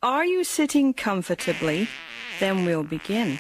Are you sitting comfortably? Then we'll begin.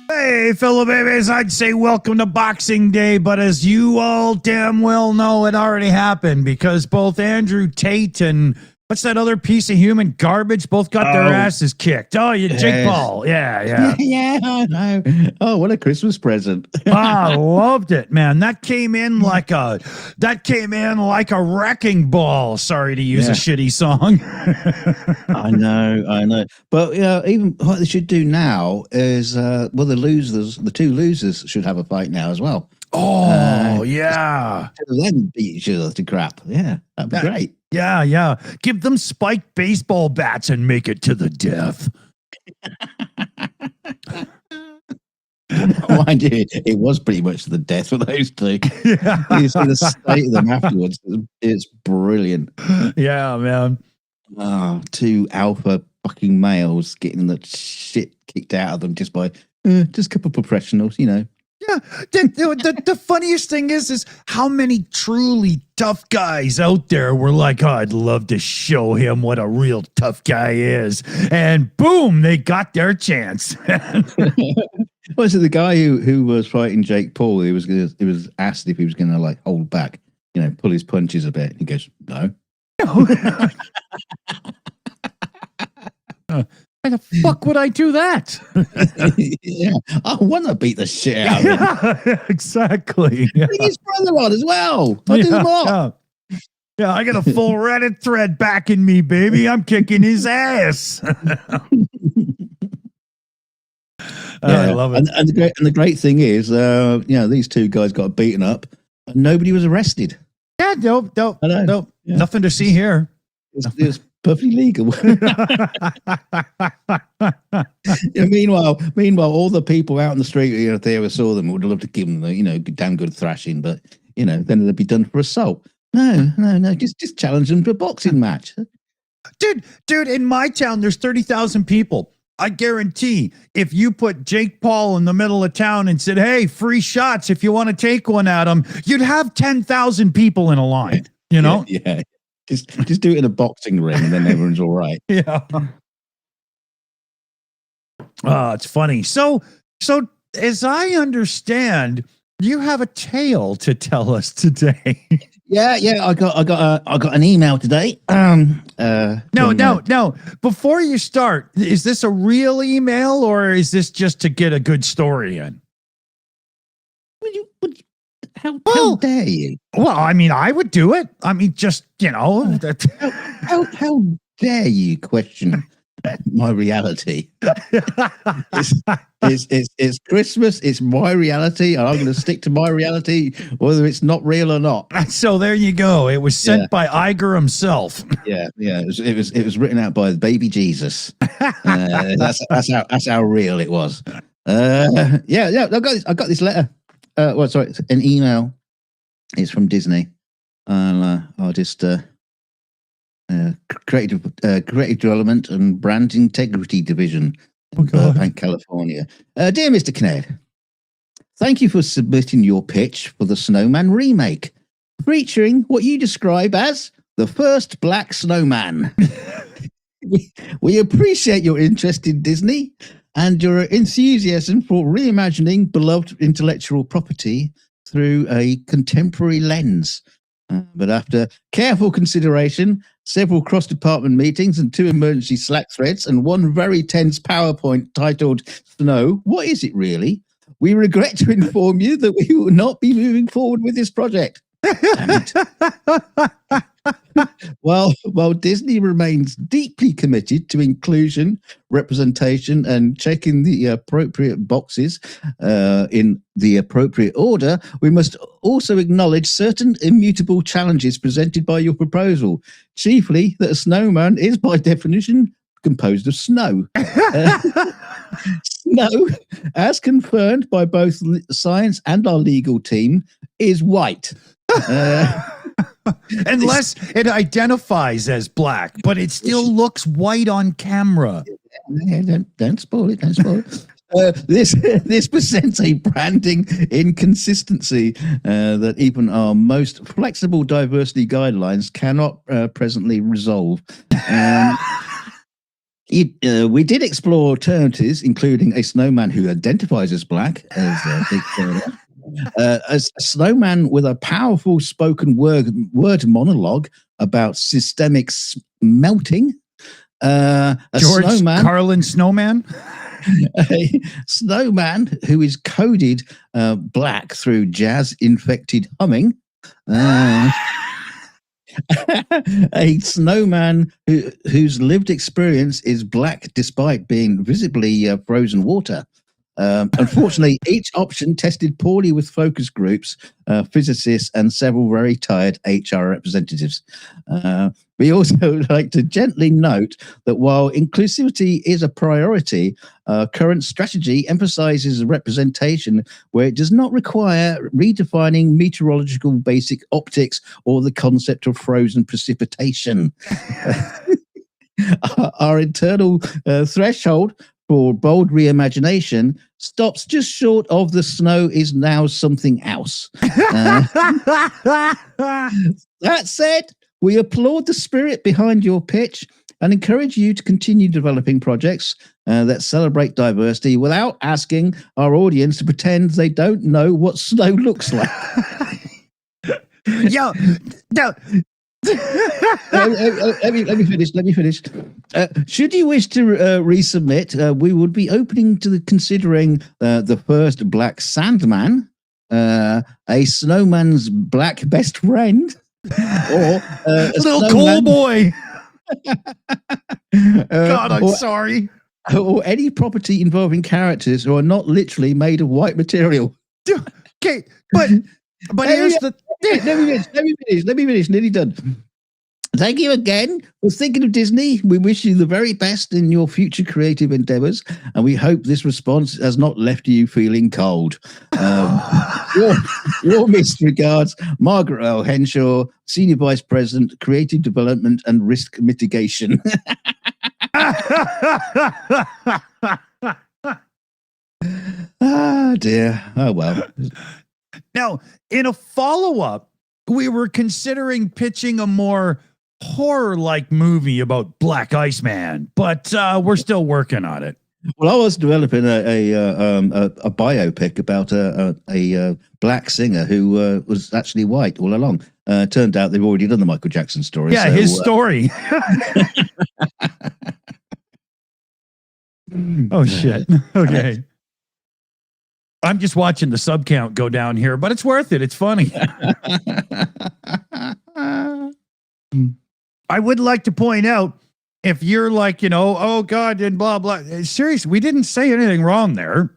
Hey, fellow babies, I'd say welcome to Boxing Day, but as you all damn well know, it already happened because both Andrew Tate and what's that other piece of human garbage both got their asses kicked. Oh, you Jake Paul. Yeah. Yeah, I know. Oh, what a Christmas present. I loved it, man. That came in like a wrecking ball. Sorry to use a shitty song. I know. But even what they should do now is the two losers should have a fight now as well. Oh, yeah. Then beat each other to crap. Yeah, that'd be great. Yeah. Give them spiked baseball bats and make it to the death. Mind you, it was pretty much the death for those two. Yeah. You see the state of them afterwards. It's brilliant. Yeah, man. Two alpha fucking males getting the shit kicked out of them just by just a couple of professionals, you know. Yeah, the funniest thing is how many truly tough guys out there were like, oh, I'd love to show him what a real tough guy is. And boom, they got their chance. Was it the guy who was fighting Jake Paul? He was asked if he was gonna like hold back, you know, pull his punches a bit. He goes, no. Why the fuck would I do that? Yeah, I want to beat the shit out of him. Yeah, exactly. Yeah. Bring his brother on as well. I'll do them all. Yeah, I got a full Reddit thread backing me, baby. I'm kicking his ass. I love it. And the great thing is, these two guys got beaten up, and nobody was arrested. Yeah, nope. Yeah. Nothing to see here. It's perfectly legal. Meanwhile, all the people out in the street, if they ever saw them, would love to give them the, damn good thrashing, but then they'd be done for assault. No, just challenge them to a boxing match. Dude, in my town, there's 30,000 people. I guarantee if you put Jake Paul in the middle of town and said, hey, free shots if you want to take one at him, you'd have 10,000 people in a line, you know? Yeah. Just do it in a boxing ring and then everyone's all right. Yeah. It's funny. So as I understand, you have a tale to tell us today. Yeah. I got an email today. No. Before you start, is this a real email or is this just to get a good story in? How dare you? Well, I mean, I would do it. I mean, just, How dare you question my reality? It's Christmas. It's my reality, and I'm going to stick to my reality, whether it's not real or not. So there you go. It was sent by Iger himself. Yeah. It was written out by baby Jesus. That's how real it was. I got this letter. It's an email. It's from Disney, and I'll just creative development and brand integrity division, Burbank, California. Dear Mr. Kinnaird, thank you for submitting your pitch for the Snowman remake, featuring what you describe as the first black snowman. We appreciate your interest in Disney and your enthusiasm for reimagining beloved intellectual property through a contemporary lens. But after careful consideration, several cross-department meetings and 2 emergency Slack threads and 1 very tense PowerPoint titled Snow, What Is It Really? We regret to inform you that we will not be moving forward with this project. Damn it. While Disney remains deeply committed to inclusion, representation, and checking the appropriate boxes in the appropriate order, we must also acknowledge certain immutable challenges presented by your proposal, chiefly that a snowman is by definition composed of snow. Snow, as confirmed by both science and our legal team, is white. Unless it identifies as black, but it still looks white on camera. Don't spoil it. Don't spoil it. This presents a branding inconsistency that even our most flexible diversity guidelines cannot presently resolve. We did explore alternatives, including a snowman who identifies as black, as Big Further. A snowman with a powerful spoken word monologue about systemic melting. George Carlin Snowman. A snowman who is coded black through jazz-infected humming. A snowman whose lived experience is black despite being visibly frozen water. Unfortunately, each option tested poorly with focus groups, physicists, and several very tired HR representatives. We also like to gently note that while inclusivity is a priority, current strategy emphasizes representation where it does not require redefining meteorological basic optics or the concept of frozen precipitation. Our internal threshold for bold reimagination stops just short of the snow is now something else. That said, we applaud the spirit behind your pitch and encourage you to continue developing projects that celebrate diversity without asking our audience to pretend they don't know what snow looks like. Yo, no. Let me finish. Should you wish to resubmit, we would be opening to considering the first black Sandman, a snowman's black best friend, or a little coal boy. God, I'm sorry. Or any property involving characters who are not literally made of white material. Okay, but here's the Let me finish. Nearly done. Thank you again for thinking of Disney. We wish you the very best in your future creative endeavors, and we hope this response has not left you feeling cold. Warmest regards, Margaret L. Henshaw, Senior Vice President, Creative Development and Risk Mitigation. Ah, dear. Oh, well. Now, in a follow-up, we were considering pitching a more horror-like movie about Black Iceman, but we're still working on it. Well, I was developing a biopic about a black singer who was actually white all along. Turned out they've already done the Michael Jackson story. Yeah, so, his story. Oh, shit. Okay. I'm just watching the sub count go down here, but it's worth it. It's funny. I would like to point out, if you're like, oh God, and blah, blah. Seriously, we didn't say anything wrong there.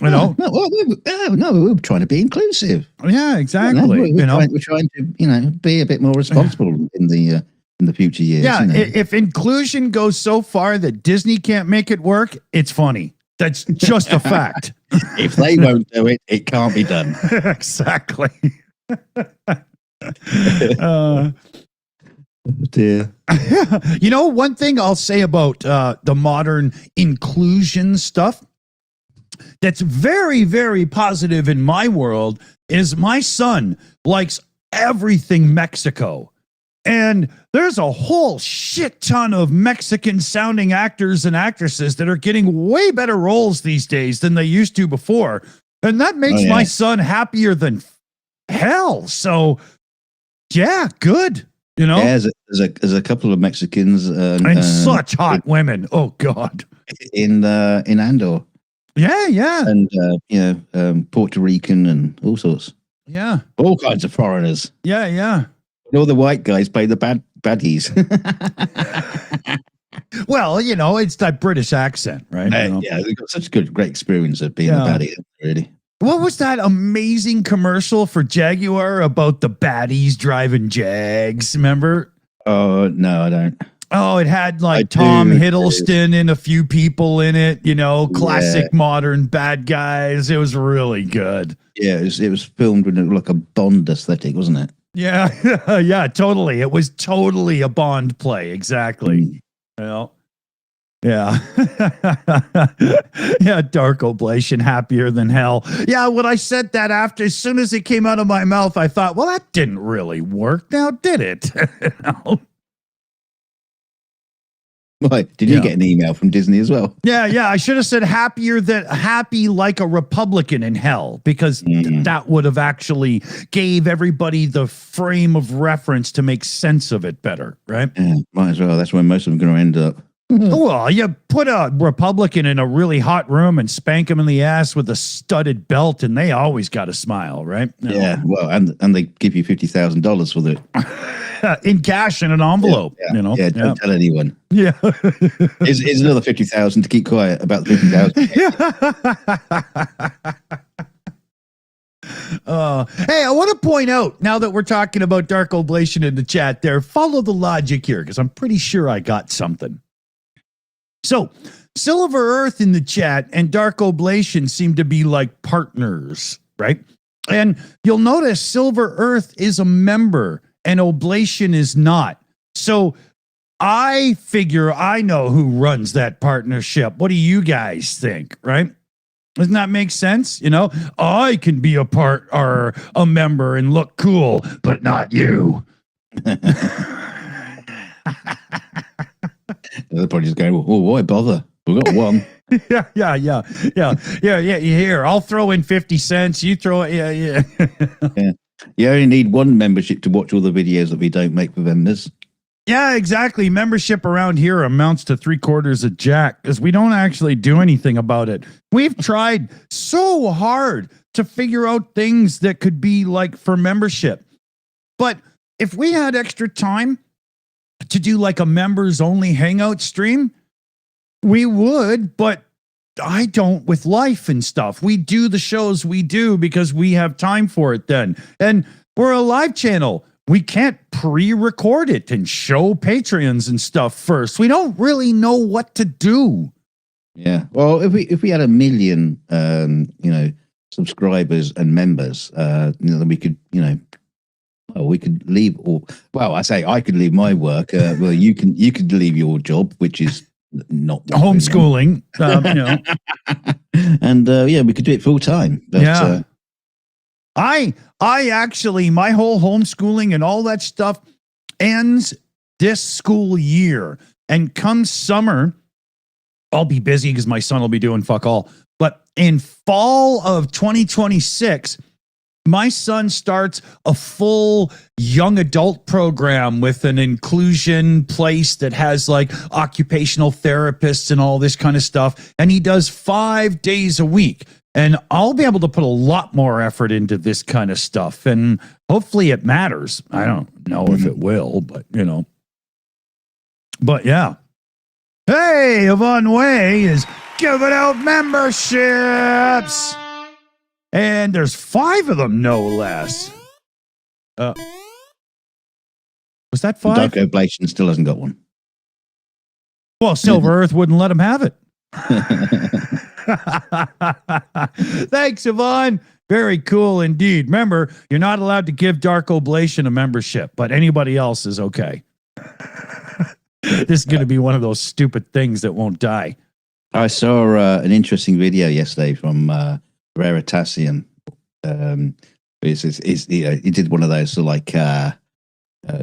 No, we were trying to be inclusive. Yeah, exactly. We're trying to, be a bit more responsible in the future years. Yeah, if inclusion goes so far that Disney can't make it work, it's funny. That's just a fact. If they won't do it, it can't be done. Exactly. Dear. One thing I'll say about the modern inclusion stuff that's very, very positive in my world is my son likes everything Mexico. And there's a whole shit ton of Mexican sounding actors and actresses that are getting way better roles these days than they used to before. And that makes my son happier than hell. So, yeah, good. Yeah, there's a couple of Mexicans and such hot women. Oh God, in Andor. Yeah, and Puerto Rican and all sorts. Yeah, all kinds of foreigners. Yeah. And all the white guys play the baddies. Well, it's that British accent, right? Yeah, they've got such a great experience of being a baddie, really. What was that amazing commercial for Jaguar about the baddies driving Jags? Remember? Oh, no, I don't. Oh, it had Tom Hiddleston and a few people in it, classic modern bad guys. It was really good. Yeah, it was filmed with like a Bond aesthetic, wasn't it? Yeah, yeah, totally. It was totally a Bond play. Exactly. Well, yeah. Yeah, Dark Oblation, happier than hell. Yeah, when I said that as soon as it came out of my mouth, I thought, well, that didn't really work now, did it? Why? Did you get an email from Disney as well? Yeah. I should have said happy like a Republican in hell, because that would have actually gave everybody the frame of reference to make sense of it better, right? Yeah, might as well. That's where most of them are going to end up. Well, you put a Republican in a really hot room and spank him in the ass with a studded belt, and they always got a smile, right? Yeah, well, and they give you $50,000 for it. In cash in an envelope, Yeah, don't tell anyone. Yeah. Here's another 50,000 to keep quiet about the 50,000. Hey, I want to point out, now that we're talking about Dark Oblation in the chat there, follow the logic here, because I'm pretty sure I got something. So, Silver Earth in the chat and Dark Oblation seem to be like partners, right? And you'll notice Silver Earth is a member and Oblation is not. So I figure I know who runs that partnership. What do you guys think, right? Doesn't that make sense? I can be a part or a member and look cool, but not you. They're probably just going, oh, why bother? We've got one. Yeah. Here, I'll throw in 50 cents. You throw it. Yeah. You only need one membership to watch all the videos that we don't make for vendors. Yeah, exactly. Membership around here amounts to $0.75 a jack, because we don't actually do anything about it. We've tried so hard to figure out things that could be like for membership. But if we had extra time to do like a members only hangout stream, we would, but I don't with life and stuff. We do the shows we do because we have time for it then. And we're a live channel. We can't pre-record it and show Patreons and stuff first. We don't really know what to do. Yeah. Well, if we had 1 million, subscribers and members, then we could, we could leave all. Well, I could leave my work. Well, you could leave your job, which is not homeschooling. And we could do it full time. Yeah. I actually, my whole homeschooling and all that stuff ends this school year, and come summer, I'll be busy because my son will be doing fuck all. But in fall of 2026, my son starts a full young adult program with an inclusion place that has like occupational therapists and all this kind of stuff. And he does 5 days a week. And I'll be able to put a lot more effort into this kind of stuff. And hopefully it matters. I don't know if it will, but But yeah. Hey, Yvonne Way is giving out memberships. And there's 5 of them, no less. Was that 5? Dark Oblation still hasn't got one. Well, Silver Earth wouldn't let him have it. Thanks, Yvonne. Very cool indeed. Remember, you're not allowed to give Dark Oblation a membership, but anybody else is okay. This is going to be one of those stupid things that won't die. I saw an interesting video yesterday from Veritasium. He did one of those sort of like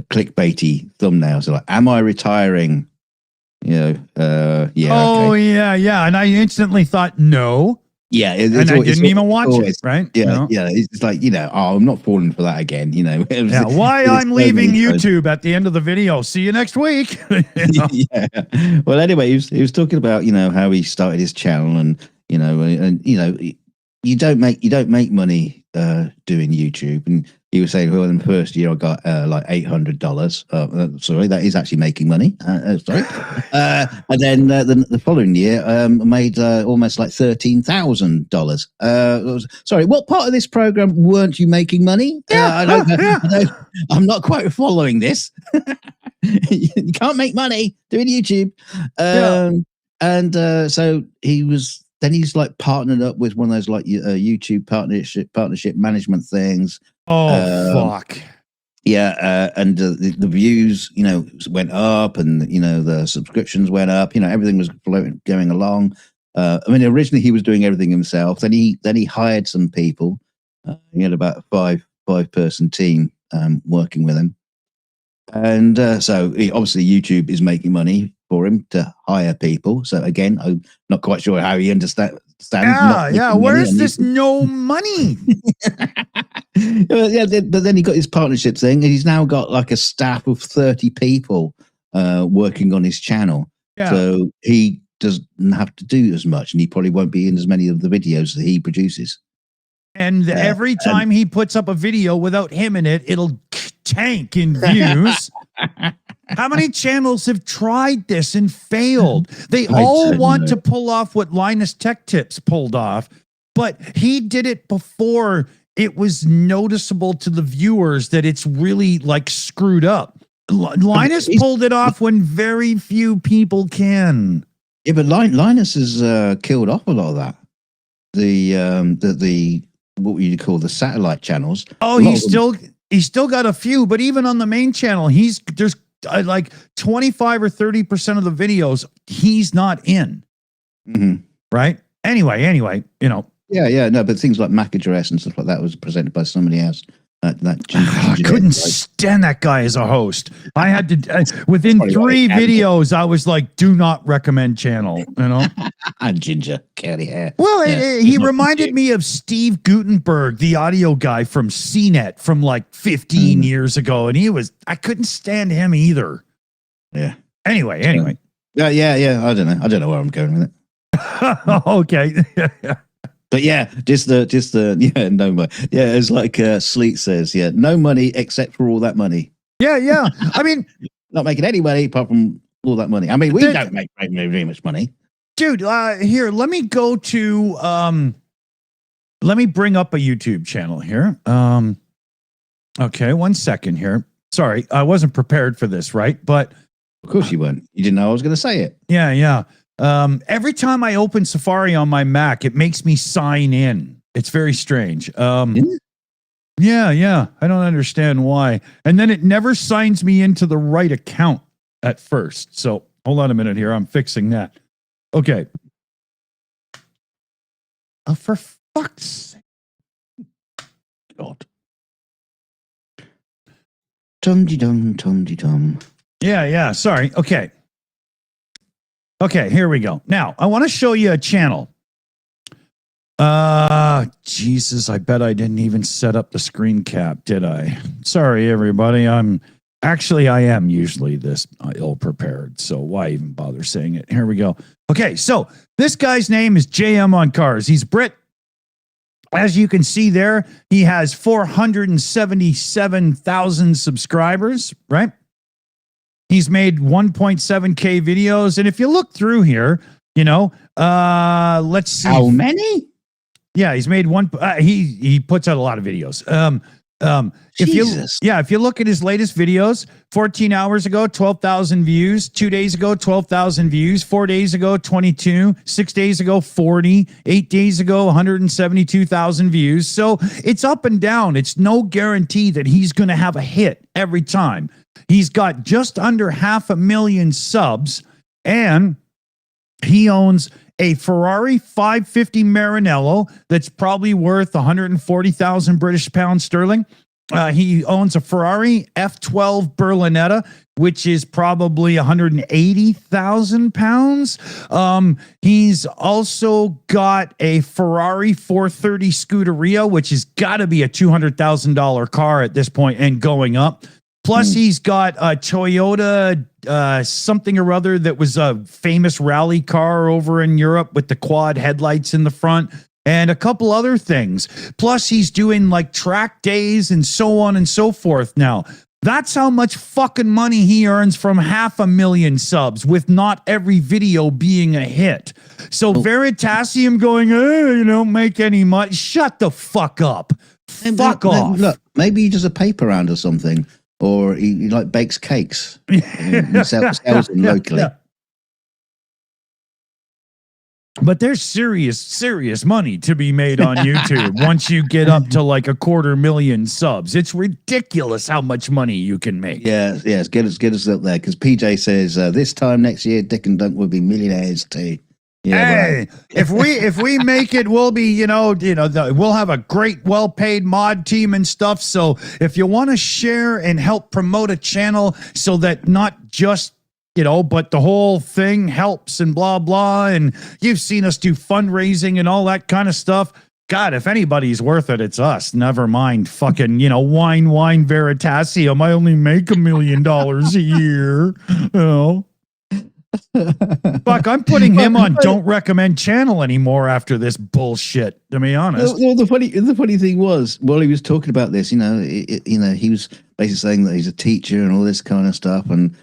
clickbaity thumbnails. So like, am I retiring? Yeah. Oh, okay. Yeah. And I instantly thought, no. Yeah. I didn't even watch it, right? Yeah. Yeah. It's like, I'm not falling for that again. Why I'm leaving YouTube at the end of the video. See you next week. Yeah. Well, anyway, he was talking about, how he started his channel and you don't make money doing YouTube. And he was saying, well, in the first year I got like $800. Sorry, that is actually making money. Sorry. And then the following year, I made almost like $13,000. Sorry, what part of this program weren't you making money? I'm not quite following this. You can't make money doing YouTube. And so he's like partnered up with one of those like YouTube partnership management things. Fuck. Yeah. And the views, went up and, the subscriptions went up, everything was going along. Originally he was doing everything himself. Then he hired some people. He had about a five-person team working with him. And so obviously YouTube is making money for him to hire people. So again, I'm not quite sure how he understands. Where is this no money? But then he got his partnership thing, and he's now got like a staff of 30 people working on his channel. Yeah. So he doesn't have to do as much, and he probably won't be in as many of the videos that he produces. And every time he puts up a video without him in it, it'll tank in views. How many channels have tried this and failed? They all want to pull off what Linus Tech Tips pulled off, but he did it before it was noticeable to the viewers that it's really like screwed up. Linus pulled it off when very few people can. Yeah, but Linus has killed off a lot of that. The what would you call the satellite channels? Oh, he's still got a few, but even on the main channel, there's like 25 or 30% of the videos he's not in. Mm-hmm. Right? Anyway, Yeah, no, but things like MAC address and stuff like that was presented by somebody else. I couldn't stand that guy as a host. I had to within 3 videos. I was like, "Do not recommend channel." And ginger curly hair. Well, he reminded me of Steve Gutenberg, the audio guy from CNET from like 15 years ago, and I couldn't stand him either. Yeah. Anyway. Yeah. I don't know where I'm going with it. Okay. But yeah, no money. Yeah, it's like Sleet says, no money except for all that money. Yeah. I mean, not making any money apart from all that money. I mean, we don't make very much money. Dude, here, let me go to, let me bring up a YouTube channel here. Okay, 1 second here. Sorry, I wasn't prepared for this, right? But of course you weren't. You didn't know I was going to say it. Yeah. Every time I open Safari on my Mac, it makes me sign in. It's very strange. Yeah. I don't understand why. And then it never signs me into the right account at first. So hold on a minute here. I'm fixing that. Okay. For fuck's sake. God. Tum-de-dum. Yeah. Sorry. Okay, here we go. Now, I want to show you a channel. Jesus, I bet I didn't even set up the screen cap, did I? Sorry, everybody. I am usually this ill-prepared, so why even bother saying it? Here we go. Okay, so this guy's name is JM on Cars. He's Brit. As you can see there, he has 477,000 subscribers, right? He's made 1.7K videos. And if you look through here, let's see. How many? Yeah, he's made one. He puts out a lot of videos. If you look at his latest videos, 14 hours ago, 12,000 views. 2 days ago, 12,000 views. 4 days ago, 22. 6 days ago, 40. 8 days ago, 172,000 views. So it's up and down. It's no guarantee that he's going to have a hit every time. He's got just under 500,000 subs, and he owns a Ferrari 550 Maranello that's probably worth 140,000 British pounds sterling. He owns a Ferrari F12 Berlinetta, which is probably 180,000 pounds. He's also got a Ferrari 430 Scuderia, which has got to be a $200,000 car at this point and going up. Plus, he's got a Toyota something or other that was a famous rally car over in Europe with the quad headlights in the front and a couple other things. Plus, he's doing like track days and so on and so forth now. That's how much fucking money he earns from 500,000 subs with not every video being a hit. So Veritasium going, you don't make any money. Shut the fuck up. Fuck off. Look, maybe he does a paper round or something. Or he like bakes cakes and sells them locally. Yeah. But there's serious money to be made on YouTube once you get up to like 250,000 subs. It's ridiculous how much money you can make. Yeah, get us up there because PJ says this time next year, Dick and Dunk will be millionaires too. Yeah, hey, right. if we make it, we'll be, we'll have a great, well-paid mod team and stuff. So if you want to share and help promote a channel so that not just, but the whole thing helps and blah, blah. And you've seen us do fundraising and all that kind of stuff. God, if anybody's worth it, it's us. Never mind fucking, wine Veritasium. I only make $1 million a year, Fuck, I'm putting him on don't recommend channel anymore after this bullshit, to be honest. Well, the funny thing was, while he was talking about this, he was basically saying that he's a teacher and all this kind of stuff. And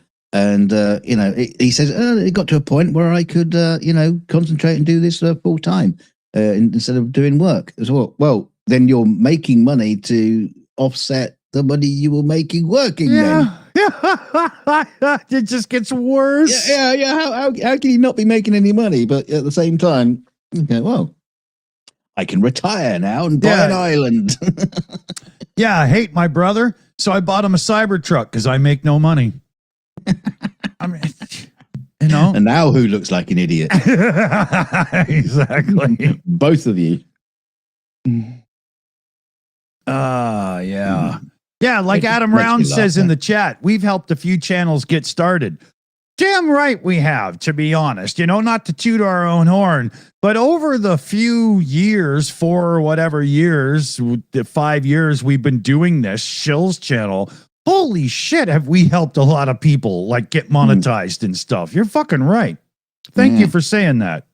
he says, it got to a point where I could, concentrate and do this full time instead of doing work as well. Well, then you're making money to offset the money you were making working then. Yeah, it just gets worse. Yeah. How can you not be making any money? But at the same time, okay, well, I can retire now and buy an island. Yeah, I hate my brother, so I bought him a Cybertruck because I make no money. I mean, And now who looks like an idiot? Exactly. Both of you. Yeah. Yeah, like Adam Round says in the chat, we've helped a few channels get started. Damn right we have, to be honest. Not to toot our own horn, but over the few years, 4 or whatever years, the 5 years we've been doing this Shills channel, holy shit, have we helped a lot of people like get monetized and stuff. You're fucking right. Thank you for saying that.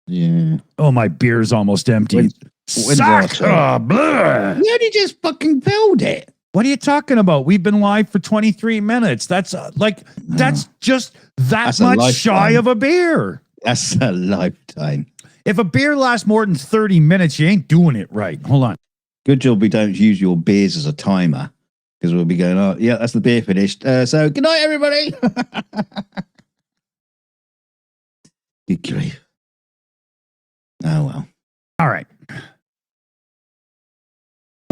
Yeah. Oh, my beer's almost empty. Suck! Why did you just fucking build it? What are you talking about? We've been live for 23 minutes. That's just that much shy of a beer. That's a lifetime. If a beer lasts more than 30 minutes, you ain't doing it right. Hold on. Good job we don't use your beers as a timer because we'll be going, oh, yeah, that's the beer finished. So good night, everybody. Good grief. Oh, well. All right.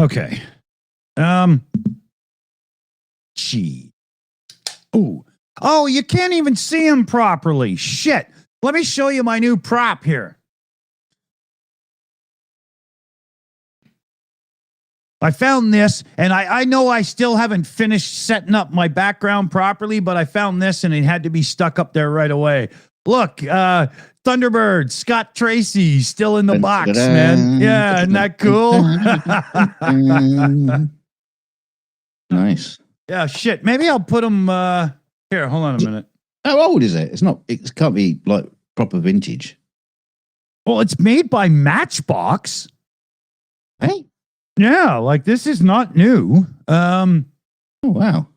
Okay. Gee. Ooh. Oh, you can't even see him properly. Shit. Let me show you my new prop here. I found this, and I know I still haven't finished setting up my background properly, but I found this, and it had to be stuck up there right away. Look, Thunderbird, Scott Tracy, still in the box, man. Yeah, isn't that cool? Nice. Yeah, shit. Maybe I'll put him here. Hold on a minute. How old is it? It can't be like proper vintage. Well, it's made by Matchbox. Hey, Yeah, like this is not new. oh wow.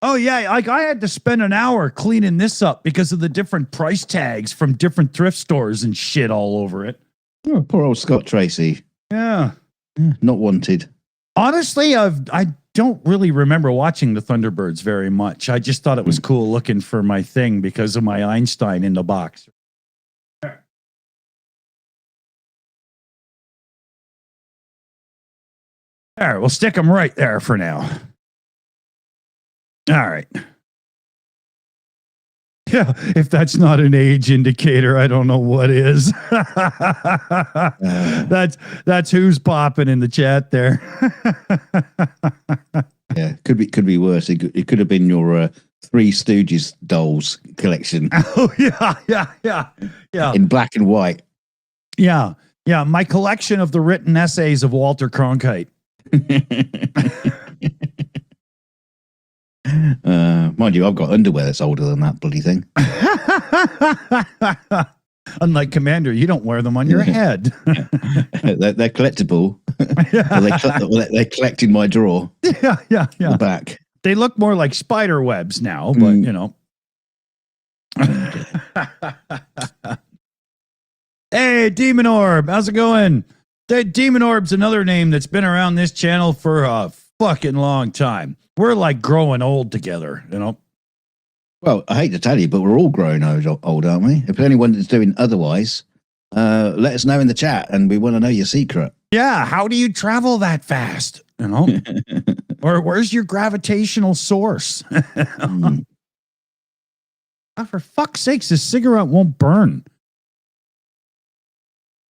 Oh yeah, like I had to spend an hour cleaning this up because of the different price tags from different thrift stores and shit all over it. Oh, poor old Scott Tracy. Yeah. Not wanted. Honestly, I don't really remember watching the Thunderbirds very much. I just thought it was cool looking for my thing because of my Einstein in the box. All right, we'll stick them right there for now. All right. Yeah, if that's not an age indicator, I don't know what is. That's who's popping in the chat there. Yeah, could be worse. It could have been your Three Stooges dolls collection. Oh yeah. In black and white. Yeah. My collection of the written essays of Walter Cronkite. Mind you, I've got underwear that's older than that bloody thing. Unlike Commander, you don't wear them on your head. They're collectible. They collect in my drawer. Yeah. The back. They look more like spider webs now, but you know. Hey, Demon Orb, how's it going? Demon Orb's another name that's been around this channel for a fucking long time. We're like growing old together, you know. Well, I hate to tell you, but we're all growing old, aren't we? If anyone is doing otherwise, let us know in the chat, and we want to know your secret. Yeah, how do you travel that fast? You know, or where's your gravitational source? Oh, for fuck's sakes, this cigarette won't burn.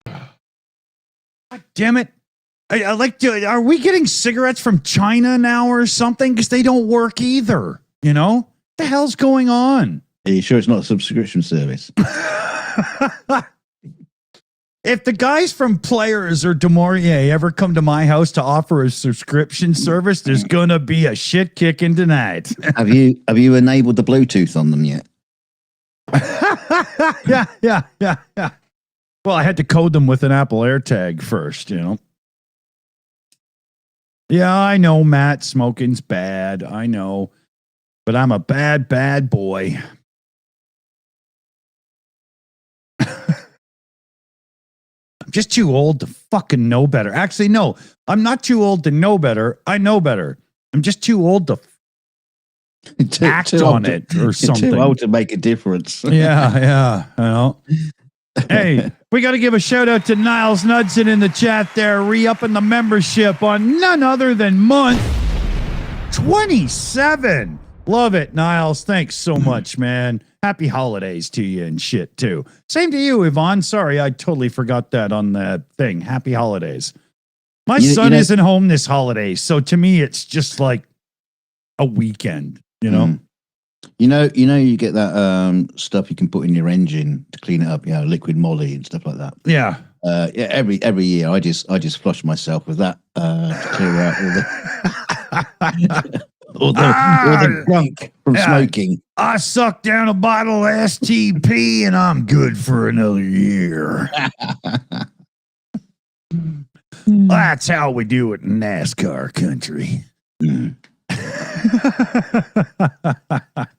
God damn it. I like to, are we getting cigarettes from China now or something? Because they don't work either. You know? What the hell's going on? Are you sure it's not a subscription service? If the guys from Players or Demorier ever come to my house to offer a subscription service, there's gonna be a shit kicking tonight. Have you enabled the Bluetooth on them yet? Yeah. Well, I had to code them with an Apple AirTag first, you know. Yeah, I know, Matt, smoking's bad. I know. But I'm a bad boy. I'm just too old to fucking know better. Actually, no, I'm not too old to know better. I know better. I'm just too old to act on it or something. Too old to make a difference. Yeah. I know. Hey, we got to give a shout out to Niles Knudsen in the chat there, re-upping the membership on none other than month 27. Love it, Niles. Thanks so much, man. Happy holidays to you and shit, too. Same to you, Yvonne. Sorry, I totally forgot that on the thing. Happy holidays. My son isn't home this holiday, so to me, it's just like a weekend, you know? You get that stuff you can put in your engine to clean it up, liquid moly and stuff like that. Yeah. Every year I just flush myself with that to clear out all the gunk from smoking. I sucked down a bottle of STP and I'm good for another year. That's how we do it in NASCAR country. The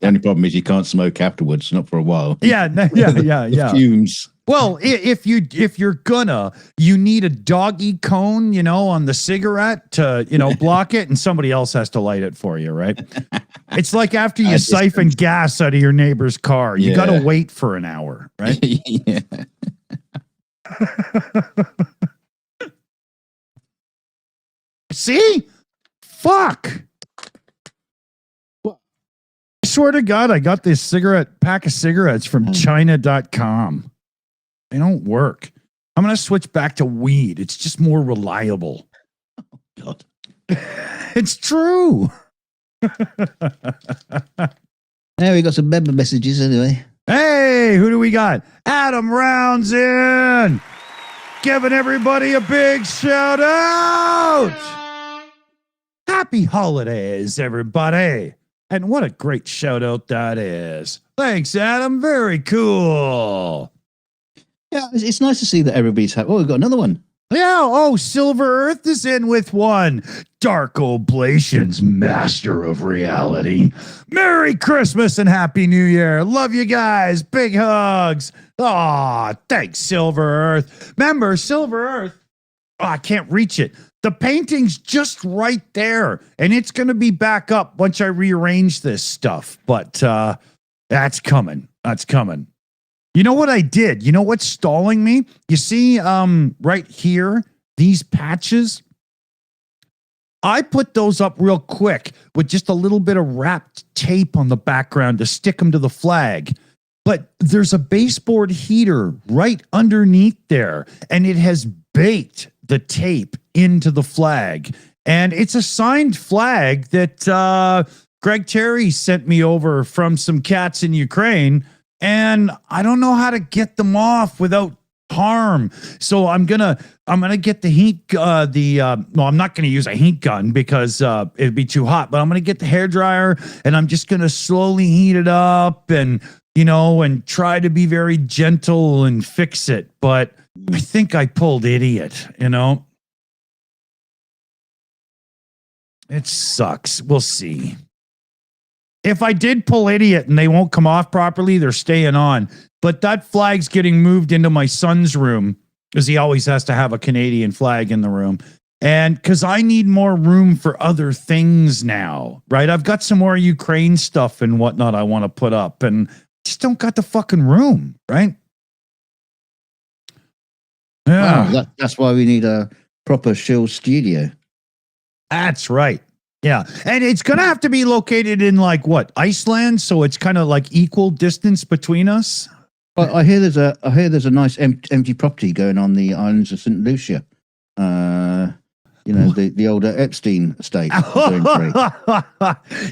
only problem is you can't smoke afterwards, not for a while. Yeah. The fumes. Well, if you're gonna, you need a doggy cone, on the cigarette to, block it, and somebody else has to light it for you, right? It's like after you siphon gas out of your neighbor's car, you got to wait for an hour, right? Yeah. See? Fuck. I swear to God, I got this pack of cigarettes from China.com. They don't work. I'm going to switch back to weed. It's just more reliable. Oh, God. It's true. Yeah, we got some member messages anyway. Hey, who do we got? Adam Rounds in. Giving everybody a big shout out. Happy holidays, everybody. And what a great shout out that is. Thanks, Adam. Very cool. Yeah, it's nice to see that everybody's happy. Oh, we've got another one. Yeah, oh, Silver Earth is in with one. Dark Oblations, master of reality. Merry Christmas and Happy New Year. Love you guys. Big hugs. Aw, thanks, Silver Earth. Remember, Silver Earth, I can't reach it. The painting's just right there, and it's going to be back up once I rearrange this stuff. But that's coming. That's coming. You know what I did? You know what's stalling me? You see right here, these patches? I put those up real quick with just a little bit of wrapped tape on the background to stick them to the flag. But there's a baseboard heater right underneath there, and it has baked the tape into the flag. And it's a signed flag that Greg Terry sent me over from some cats in Ukraine. And I don't know how to get them off without harm. So I'm gonna get the heat. Well, I'm not gonna use a heat gun because it'd be too hot. But I'm gonna get the hairdryer and I'm just gonna slowly heat it up and and try to be very gentle and fix it. But I think I pulled idiot. It sucks. We'll see. If I did pull idiot and they won't come off properly, they're staying on. But that flag's getting moved into my son's room because he always has to have a Canadian flag in the room. And because I need more room for other things now, right? I've got some more Ukraine stuff and whatnot I want to put up and just don't got the fucking room, right? Yeah. Wow, that's why we need a proper Shills studio. That's right. Yeah. And it's going to have to be located in Iceland. So it's kind of like equal distance between us. Well, I hear there's a nice empty property going on the islands of St. Lucia. The older Epstein estate.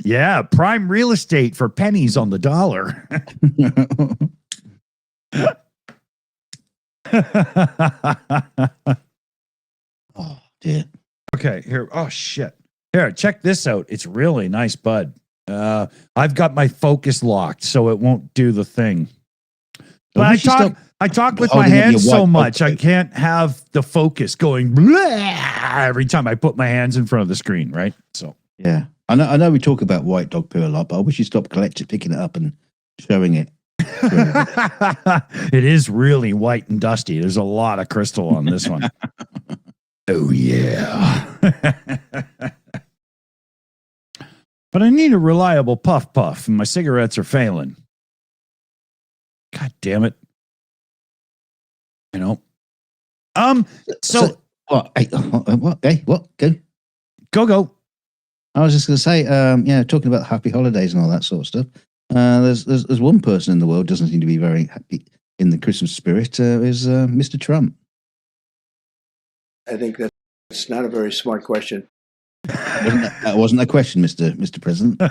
Yeah. Prime real estate for pennies on the dollar. Oh, dear. Okay. Here. Oh, shit. Here, check this out. It's really nice, bud. I've got my focus locked, so it won't do the thing. But I talk with my hands so much, I can't have the focus going every time I put my hands in front of the screen, right? So yeah, I know we talk about white dog poo a lot, but I wish you stopped picking it up and showing it. It is really white and dusty. There's a lot of crystal on this one. Oh yeah. But I need a reliable puff, and my cigarettes are failing. God damn it. So what? Hey, what? Hey, what? Go. I was just going to say, talking about happy holidays and all that sort of stuff. There's one person in the world doesn't seem to be very happy in the Christmas spirit. Is Mr. Trump? I think that's not a very smart question. That wasn't a question, Mr. President.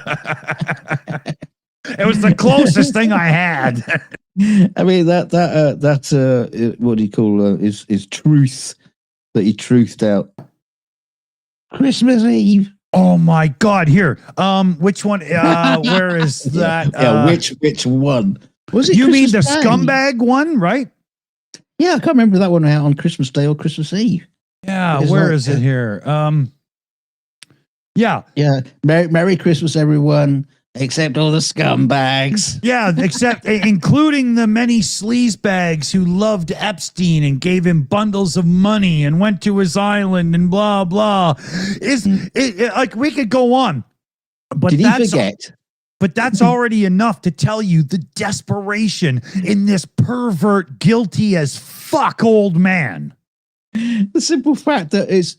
It was the closest thing I had. I mean that what do you call is truth that he truthed out. Christmas Eve. Oh my God! Here, which one? Where is that? Yeah, which one was it? You mean the Christmas Day? scumbag one, right? Yeah, I can't remember that one out on Christmas Day or Christmas Eve. Yeah, where is it here? Yeah. Merry Christmas, everyone, except all the scumbags. Yeah, except including the many sleazebags who loved Epstein and gave him bundles of money and went to his island and blah blah. Like we could go on, but did he forget? But that's already enough to tell you the desperation in this pervert, guilty as fuck old man. The simple fact that is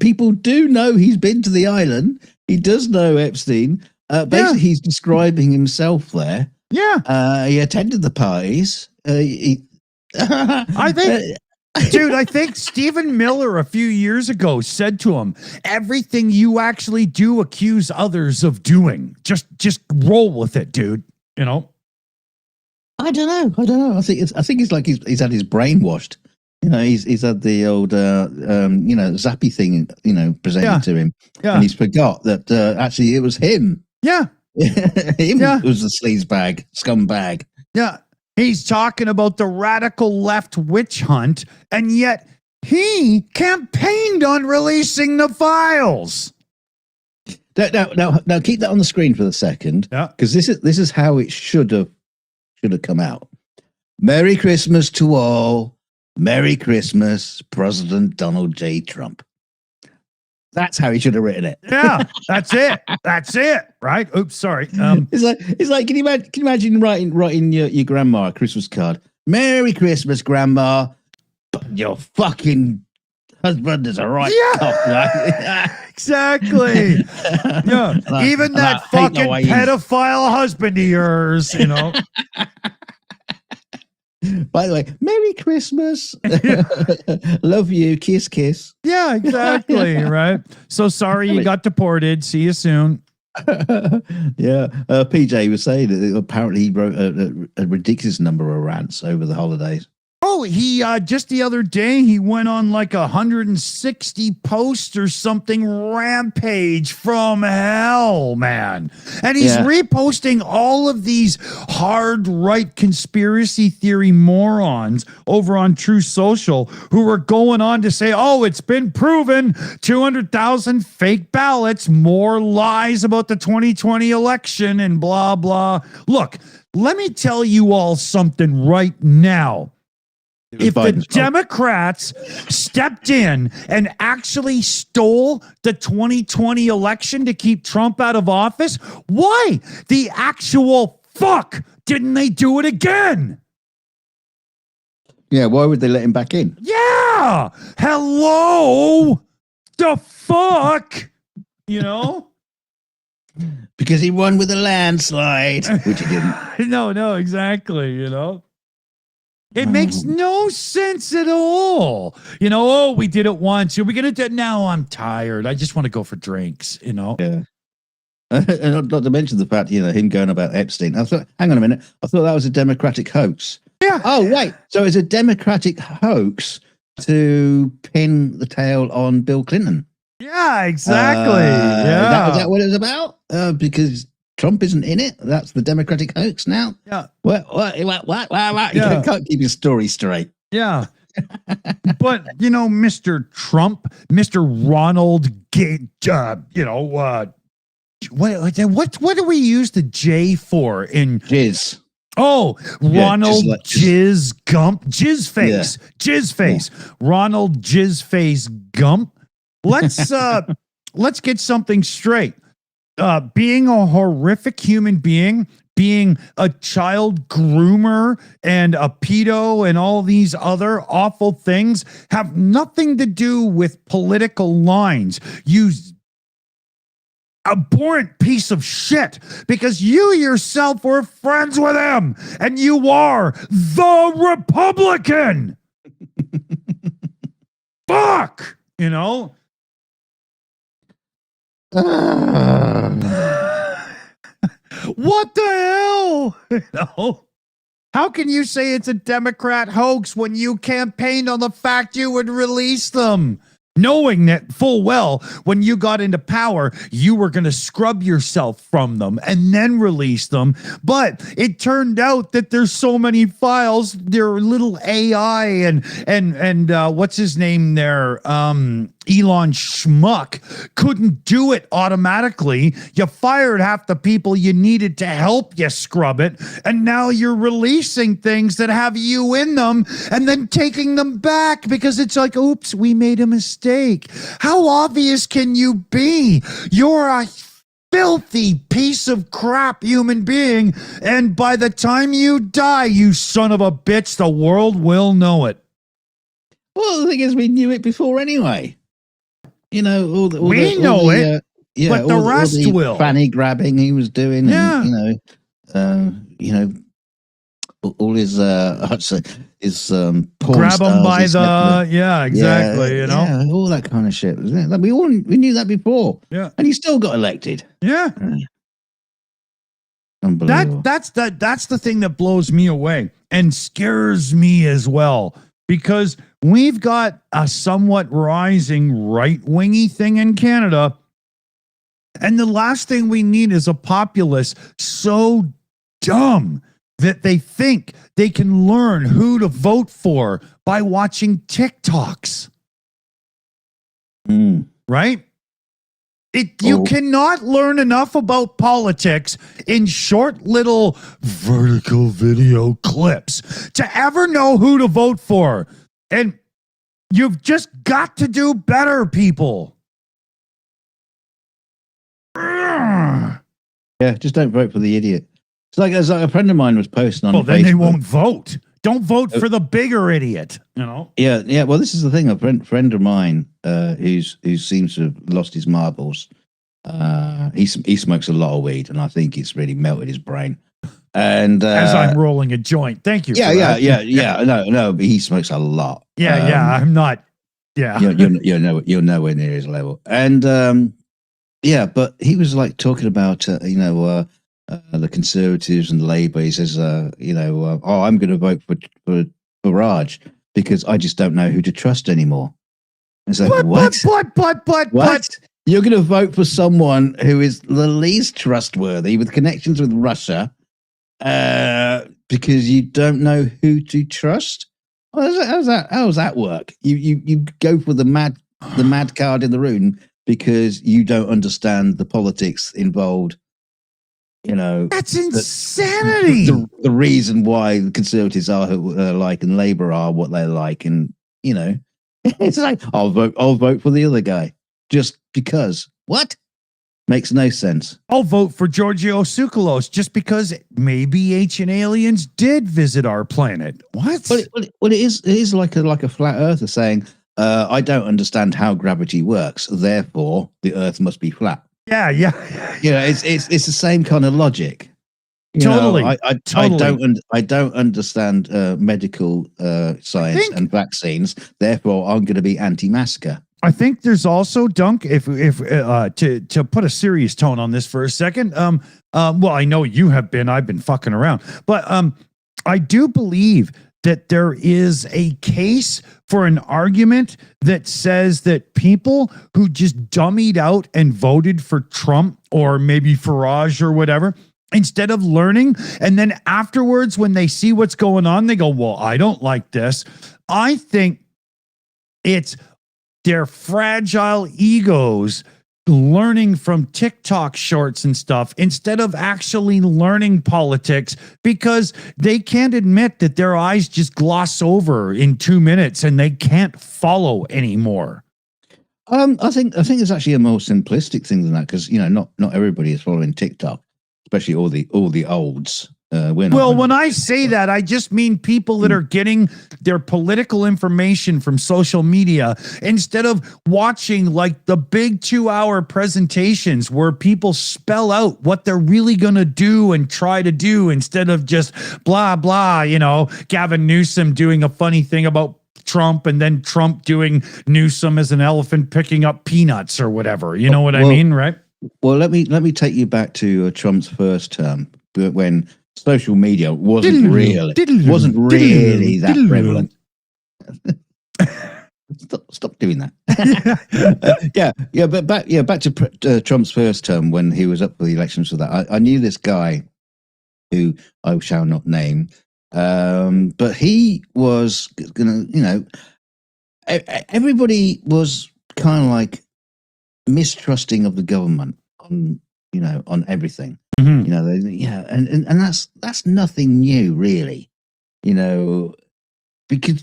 people do know he's been to the island. He does know Epstein. Basically, he's describing himself there. Yeah. He attended the parties. I think, dude, I think Stephen Miller a few years ago said to him, everything you actually do accuse others of doing, just roll with it, dude. I don't know. I think it's like he's had his brain washed. He's had the old, zappy thing, presented to him. Yeah. And he's forgot that actually it was him. Yeah. Him was the sleazebag, scumbag. Yeah. He's talking about the radical left witch hunt, and yet he campaigned on releasing the files. Now, keep that on the screen for a second, because this is how it should have come out. Merry Christmas to all. Merry Christmas, President Donald J. Trump. That's how he should have written it. Yeah, that's it. That's it. Right? Oops, sorry. It's like can you imagine writing your grandma a Christmas card? Merry Christmas, Grandma. But your fucking husband is a right cop. Right? Exactly. Yeah. Even that fucking pedophile husband of yours, you know. By the way, Merry Christmas. Love you. Kiss, kiss. Yeah, exactly. Right. So sorry you got deported. See you soon. Yeah. PJ was saying that apparently he wrote a ridiculous number of rants over the holidays. Oh, he just the other day he went on like 160 posts or something rampage from hell, man. And he's reposting all of these hard right conspiracy theory morons over on True Social who are going on to say, oh, it's been proven 200,000 fake ballots, more lies about the 2020 election and blah, blah. Look, let me tell you all something right now. If the Democrats stepped in and actually stole the 2020 election to keep Trump out of office, why the actual fuck didn't they do it again? Yeah, why would they let him back in? Yeah. Hello? The fuck? You know? Because he won with a landslide, which he didn't. No, exactly, you know? It makes no sense at all. You know, oh, we did it once. Are we going to do it now? I'm tired. I just want to go for drinks, you know? Yeah. And not to mention the fact, you know, him going about Epstein. I thought, hang on a minute. I thought that was a Democratic hoax. Yeah. Oh, wait. So it's a Democratic hoax to pin the tail on Bill Clinton. Yeah, exactly. Is that what it was about? Because Trump isn't in it. That's the Democratic hoax now. Yeah. What? Yeah. You can't keep your story straight. Yeah. But, you know, Mr. Trump, Mr. Ronald, what do we use the J for in Jizz? Oh, Ronald Jizz Gump, Jizz face, Ronald Jizz face Gump. Let's get something straight. Being a horrific human being, being a child groomer and a pedo and all these other awful things have nothing to do with political lines. You abhorrent piece of shit, because you yourself were friends with him and you are the Republican. Fuck, you know? What the hell? You know? How can you say it's a Democrat hoax when you campaigned on the fact you would release them? Knowing that full well, when you got into power, you were going to scrub yourself from them and then release them. But it turned out that there's so many files, their little AI and what's his name there? Elon Schmuck couldn't do it automatically. You fired half the people you needed to help you scrub it. And now you're releasing things that have you in them and then taking them back because it's like, oops, we made a mistake. How obvious can you be? You're a filthy piece of crap human being. And by the time you die, you son of a bitch, the world will know it. Well, the thing is, we knew it before anyway. You know, but the rest will. Fanny grabbing he was doing, and, all his porn grab him by the exactly, you know, all that kind of shit. Like we knew that before, and he still got elected. Unbelievable. That's the thing that blows me away and scares me as well. Because we've got a somewhat rising right-wingy thing in Canada. And the last thing we need is a populace so dumb that they think they can learn who to vote for by watching TikToks. Right? You cannot learn enough about politics in short little vertical video clips to ever know who to vote for. And you've just got to do better, people. Yeah, just don't vote for the idiot. It's like a friend of mine was posting on. Well, then Facebook. they won't vote. Don't vote for the bigger idiot. You know. Yeah. Well, this is the thing. A friend of mine who seems to have lost his marbles. He smokes a lot of weed, and I think it's really melted his brain. And as I'm rolling a joint, thank you. Yeah. No, but he smokes a lot. Yeah. I'm not. Yeah. You're nowhere near his level. And yeah, but he was like talking about the Conservatives and Labour. He says, I'm going to vote for Farage because I just don't know who to trust anymore. It's like, what? You're going to vote for someone who is the least trustworthy with connections with Russia because you don't know who to trust? How does that work? You go for the mad card in the room because you don't understand the politics involved. That's insanity. The reason why the Conservatives are who they're like and Labour are what they're like, and it's like I'll vote for the other guy just because. What? Makes no sense. I'll vote for Giorgio Tsoukalos just because maybe ancient aliens did visit our planet. What? Well, it is like a flat earther saying, I don't understand how gravity works, therefore the Earth must be flat. Yeah. It's the same kind of logic. Totally. I don't understand medical science and vaccines, therefore I'm going to be anti-masker. I think there's also, Dunk, if to put a serious tone on this for a second. Well, I know you have been. I've been fucking around, but I do believe that there is a case for an argument that says that people who just dummied out and voted for Trump or maybe Farage or whatever, instead of learning, and then afterwards when they see what's going on, they go, well, I don't like this. I think it's their fragile egos learning from TikTok shorts and stuff instead of actually learning politics because they can't admit that their eyes just gloss over in 2 minutes and they can't follow anymore. I think it's actually a more simplistic thing than that because not everybody is following TikTok, especially all the olds. When I say that, I just mean people that are getting their political information from social media instead of watching like the big 2-hour presentations where people spell out what they're really going to do and try to do instead of just blah, blah, Gavin Newsom doing a funny thing about Trump and then Trump doing Newsom as an elephant picking up peanuts or whatever. You know what I mean, right? Well, let me take you back to Trump's first term when social media wasn't really that prevalent. Stop doing that. But back to Trump's first term when he was up for the elections for that. I knew this guy who I shall not name, but he was gonna, everybody was kind of like mistrusting of the government on everything. Mm-hmm. And that's nothing new, really, because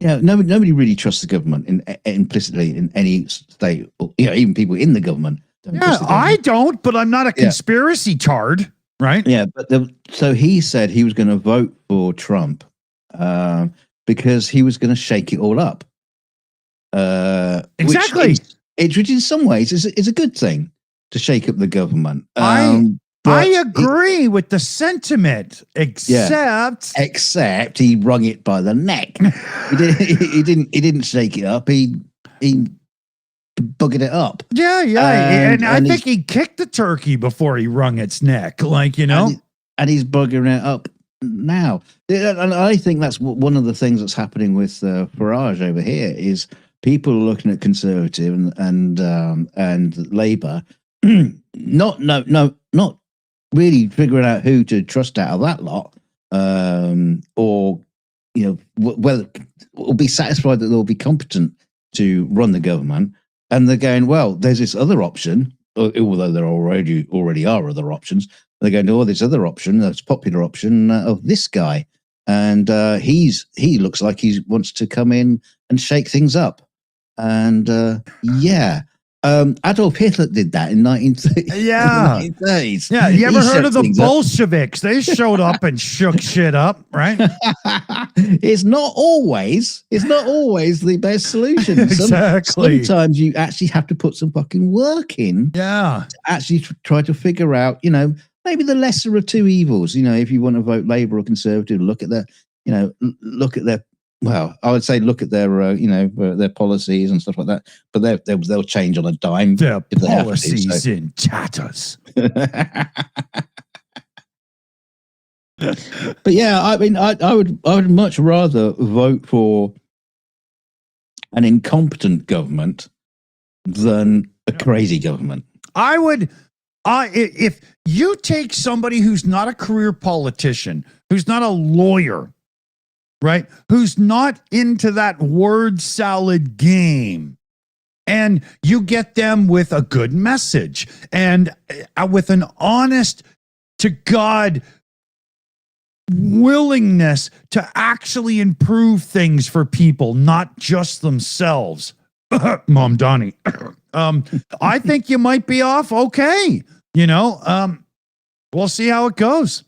nobody really trusts the government implicitly in any state. Even people in the government don't trust the government. I don't, but I'm not a conspiracy tard, right? Yeah, but so he said he was going to vote for Trump because he was going to shake it all up. Exactly. Which in some ways is a good thing to shake up the government. I agree with the sentiment, except he wrung it by the neck. He didn't shake it up. He buggered it up. Yeah, and I think he kicked the turkey before he wrung its neck, and he's buggering it up now. And I think that's one of the things that's happening with Farage over here is people are looking at Conservative and Labour, not really figuring out who to trust out of that lot, or whether will be satisfied that they'll be competent to run the government. And they're going, well, there's this other option, although there already are other options. They're going, oh, this other option, this popular option of this guy, and he looks like he wants to come in and shake things up. And Adolf Hitler did that in 1930s. Yeah. 1930s. Yeah, you ever heard of the up. Bolsheviks? They showed up and shook shit up, right? It's not always the best solution. Exactly. Sometimes you actually have to put some fucking work in. Yeah. To actually try to figure out, maybe the lesser of two evils. If you want to vote Labour or Conservative, look at their, well, I would say look at their, their policies and stuff like that. But they'll change on a dime. Their policies in tatters. But yeah, I mean, I would much rather vote for an incompetent government than a crazy government. I would, if you take somebody who's not a career politician, who's not a lawyer, right, who's not into that word salad game, and you get them with a good message and with an honest to God willingness to actually improve things for people, not just themselves. Mom Donnie. I think you might be off okay. We'll see how it goes.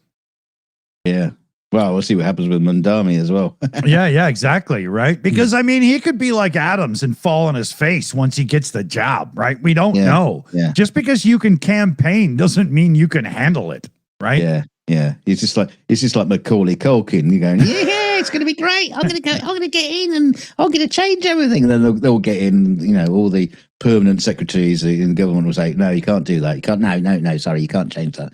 Yeah. Well, we'll see what happens with Mandami as well. Yeah, exactly, right? Because, I mean, he could be like Adams and fall on his face once he gets the job, right? We don't know. Yeah. Just because you can campaign doesn't mean you can handle it, right? Yeah. It's just like Macaulay Culkin. You're going, yeah, it's going to be great. I'm going to get in and I'm going to change everything. And then they'll get in, all the permanent secretaries in the government will say, no, you can't do that. You can't, no, sorry, you can't change that.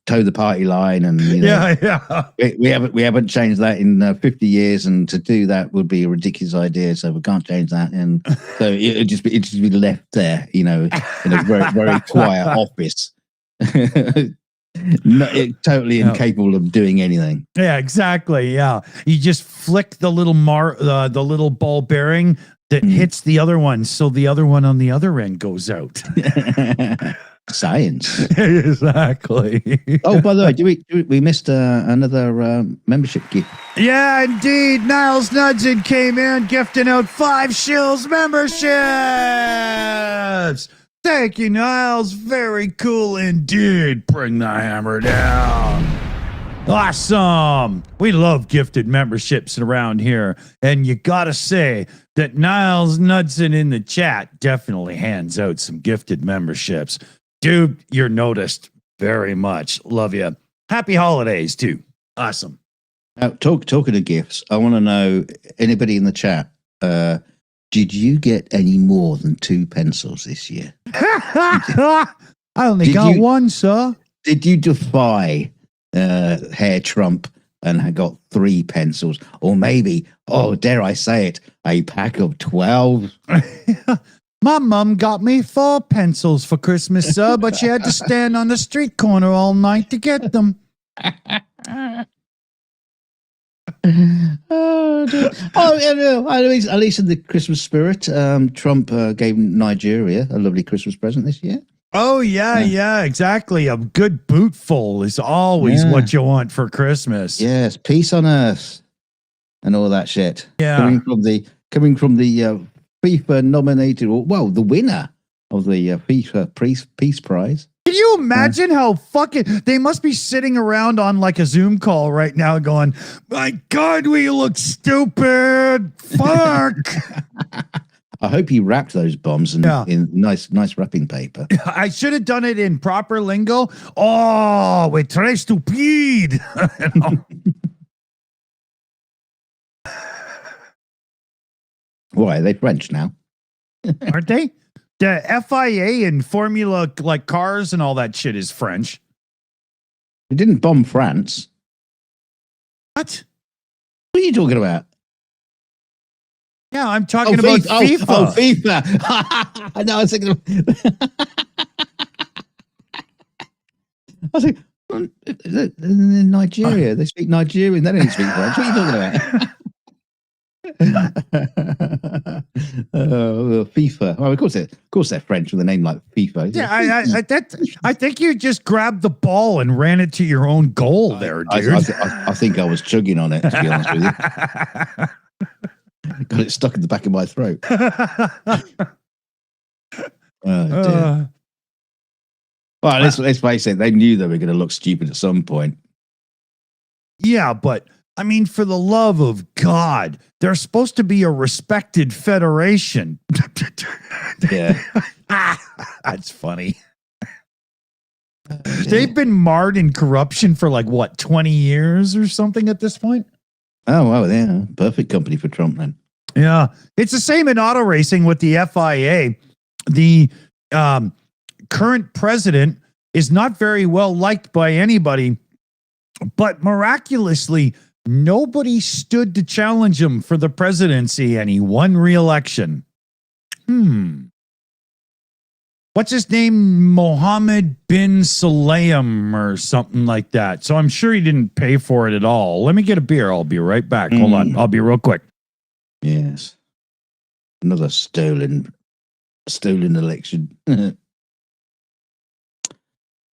Toe the party line, and we haven't changed that in 50 years, and to do that would be a ridiculous idea. So we can't change that, and so it'd just be left there, in a very very quiet office, totally incapable of doing anything. Yeah, exactly. Yeah, you just flick the little the little ball bearing that hits the other one, so the other one on the other end goes out. Science. Exactly. Oh, by the way, we missed another membership gift. Yeah, indeed. Niles Nudson came in gifting out 5 Shills memberships. Thank you, Niles. Very cool indeed. Bring the hammer down. Awesome. We love gifted memberships around here. And you got to say that Niles Nudson in the chat definitely hands out some gifted memberships. Dude, you're noticed very much. Love you. Happy holidays, too. Awesome. Now, talking of gifts, I want to know, anybody in the chat, did you get any more than 2 pencils this year? I only got 1, sir. Did you defy Herr Trump and got 3 pencils? Or maybe, dare I say it, a pack of 12? My mum got me 4 pencils for Christmas, sir, but she had to stand on the street corner all night to get them. At least in the Christmas spirit, Trump gave Nigeria a lovely Christmas present this year. Oh, yeah, exactly. A good bootful is always what you want for Christmas. Yes, peace on earth and all that shit. Yeah. Coming from the FIFA nominated, the winner of the FIFA Peace Prize. Can you imagine how fucking they must be sitting around on like a Zoom call right now going, my God, we look stupid. Fuck. I hope he wrapped those bombs in nice wrapping paper. I should have done it in proper lingo. Oh, we're très stupide. Why, are they French now? Aren't they? The FIA and Formula, like cars and all that shit, is French. They didn't bomb France. What? What are you talking about? Yeah, I'm talking about FIFA. FIFA. I know, I was thinking of... I think in Nigeria they speak Nigerian. They don't speak French. What are you talking about? FIFA. Well, of course they're French with a name like FIFA. Yeah, I think you just grabbed the ball and ran it to your own goal there, dude. I think I was chugging on it, to be honest with you. Got it stuck in the back of my throat. Oh, dear. Well, let's face it, they knew they were going to look stupid at some point. Yeah, but I mean, for the love of God, they're supposed to be a respected federation. Yeah. That's funny. They've been marred in corruption for like, what, 20 years or something at this point? Oh, wow, yeah. Perfect company for Trump then. Yeah. It's the same in auto racing with the FIA. The current president is not very well liked by anybody, but miraculously, nobody stood to challenge him for the presidency, and he won re-election. What's his name? Mohammed bin Sulayem or something like that. So I'm sure he didn't pay for it at all. Let me get a beer. I'll be right back. Hold on. I'll be real quick. Yes. Another stolen election.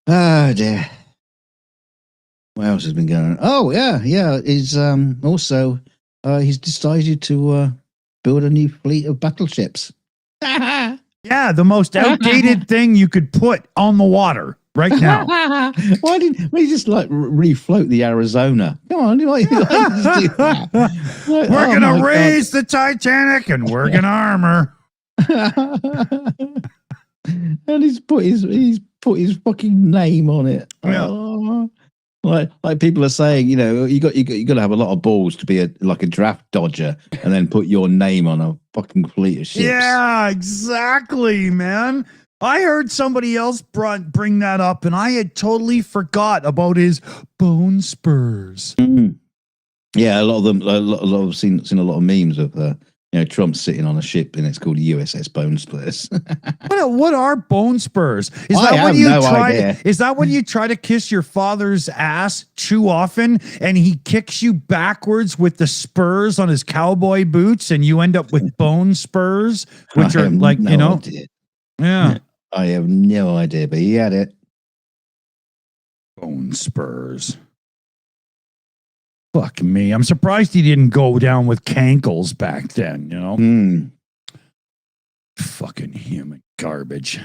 Oh, dear. What else has been going on? Oh, yeah. He's also he's decided to build a new fleet of battleships. Yeah, the most outdated thing you could put on the water right now. Why didn't we just like refloat the Arizona? Come on, just do that. We're gonna raise the Titanic and we're gonna armor. And he's put his fucking name on it. Yeah. Oh. Like people are saying, you know, you got to have a lot of balls to be a draft dodger and then put your name on a fucking fleet of ships. Yeah, exactly, man. I heard somebody else bring that up, and I had totally forgot about his bone spurs. Yeah, a lot of them. A lot of seen a lot of memes of Trump sitting on a ship and it's called USS Bone Spurs. What are bone spurs? Is that when you try to kiss your father's ass too often and he kicks you backwards with the spurs on his cowboy boots and you end up with bone spurs, which are like, idea. Yeah. I have no idea, but he had it. Bone spurs. Fuck me. I'm surprised he didn't go down with cankles back then, you know? Fucking human garbage.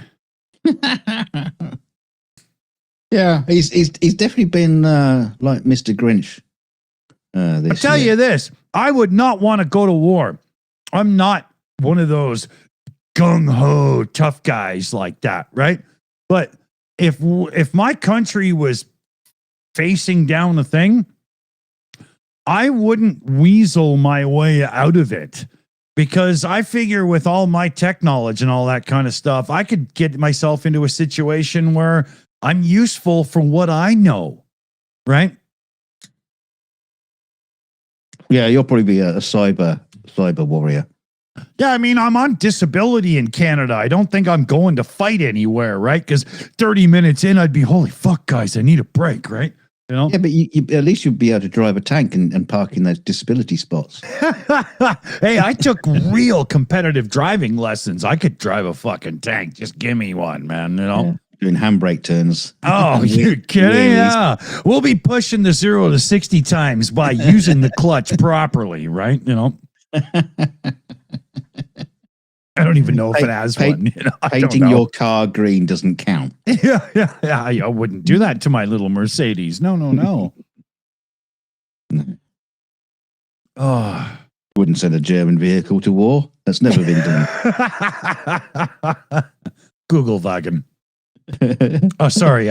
Yeah, he's definitely been like Mr. Grinch. I'll tell you this. I would not want to go to war. I'm not one of those gung-ho tough guys like that, right? But if my country was facing down the thing, I wouldn't weasel my way out of it because I figure with all my tech knowledge and all that kind of stuff, I could get myself into a situation where I'm useful for what I know, right? Yeah, you'll probably be a cyber warrior. Yeah, I mean, I'm on disability in Canada. I don't think I'm going to fight anywhere, right? Because 30 minutes in, I'd be, holy fuck, guys, I need a break, right? You know? Yeah, but you at least you'd be able to drive a tank and park in those disability spots. Hey, I took real competitive driving lessons. I could drive a fucking tank. Just give me one, man. You know, yeah, doing handbrake turns. Oh, you're kidding? Yeah, we'll be pushing the 0 to 60 times by using the clutch properly, right? You know. I don't even know if it has one. You know, painting your car green doesn't count. Yeah. I wouldn't do that to my little Mercedes. No. Oh. Wouldn't send a German vehicle to war. That's never been done. Googlewagen. Oh, sorry.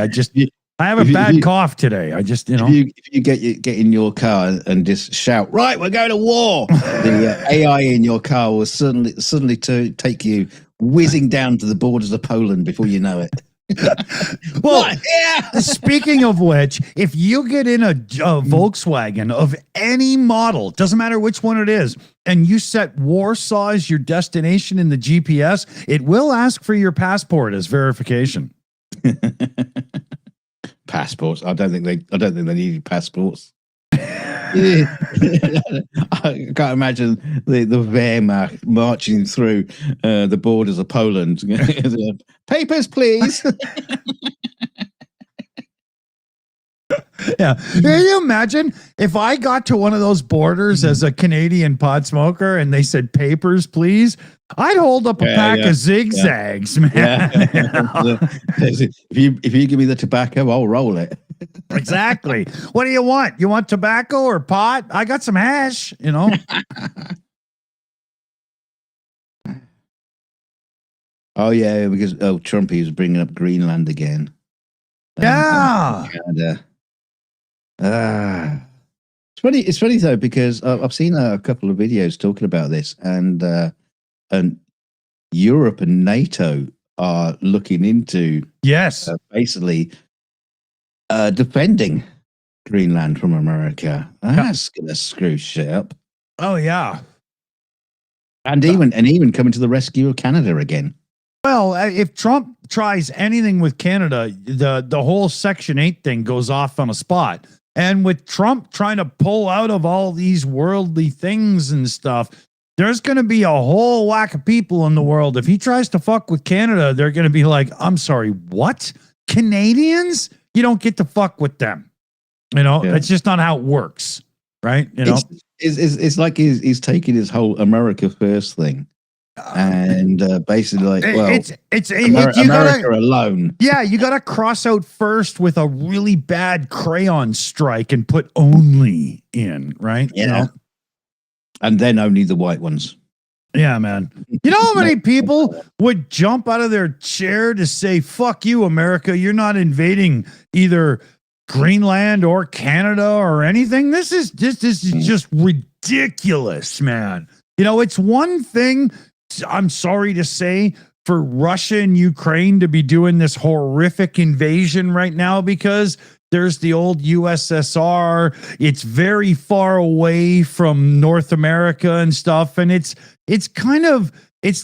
I have a bad cough today. I just, you know. If you get in your car and just shout, right, we're going to war, the AI in your car will suddenly take you whizzing down to the borders of Poland before you know it. Well, speaking of which, if you get in a Volkswagen of any model, doesn't matter which one it is, and you set Warsaw as your destination in the GPS, it will ask for your passport as verification. passports. I don't think they needed passports. Yeah. I can't imagine the Wehrmacht marching through the borders of Poland. Papers, please. Yeah. Can you imagine if I got to one of those borders as a Canadian pot smoker and they said papers, please? I'd hold up a pack of zigzags, man. Yeah. If you give me the tobacco, I'll roll it. Exactly. What do you want? You want tobacco or pot? I got some hash, you know. Oh yeah, because Trump, he was bringing up Greenland again. Yeah. Canada. It's funny though, because I've seen a couple of videos talking about this, and Europe and NATO are looking into basically defending Greenland from America. That's gonna screw shit up. Oh yeah, and even coming to the rescue of Canada again. Well, if Trump tries anything with Canada, the whole Section 8 thing goes off on a spot. And with Trump trying to pull out of all these worldly things and stuff, there's going to be a whole whack of people in the world. If he tries to fuck with Canada, they're going to be like, I'm sorry, what? Canadians? You don't get to fuck with them. You know, that's just not how it works, right? You know, it's like he's taking his whole America first thing. And basically, like, well, America alone. Yeah, you got to cross out first with a really bad crayon strike and put only in, right? Yeah, you know? And then only the white ones. Yeah, man. You know how many people would jump out of their chair to say, "Fuck you, America! You're not invading either Greenland or Canada or anything." This is just ridiculous, man. You know, it's one thing, I'm sorry to say, for Russia and Ukraine to be doing this horrific invasion right now, because there's the old USSR. It's very far away from North America and stuff. And it's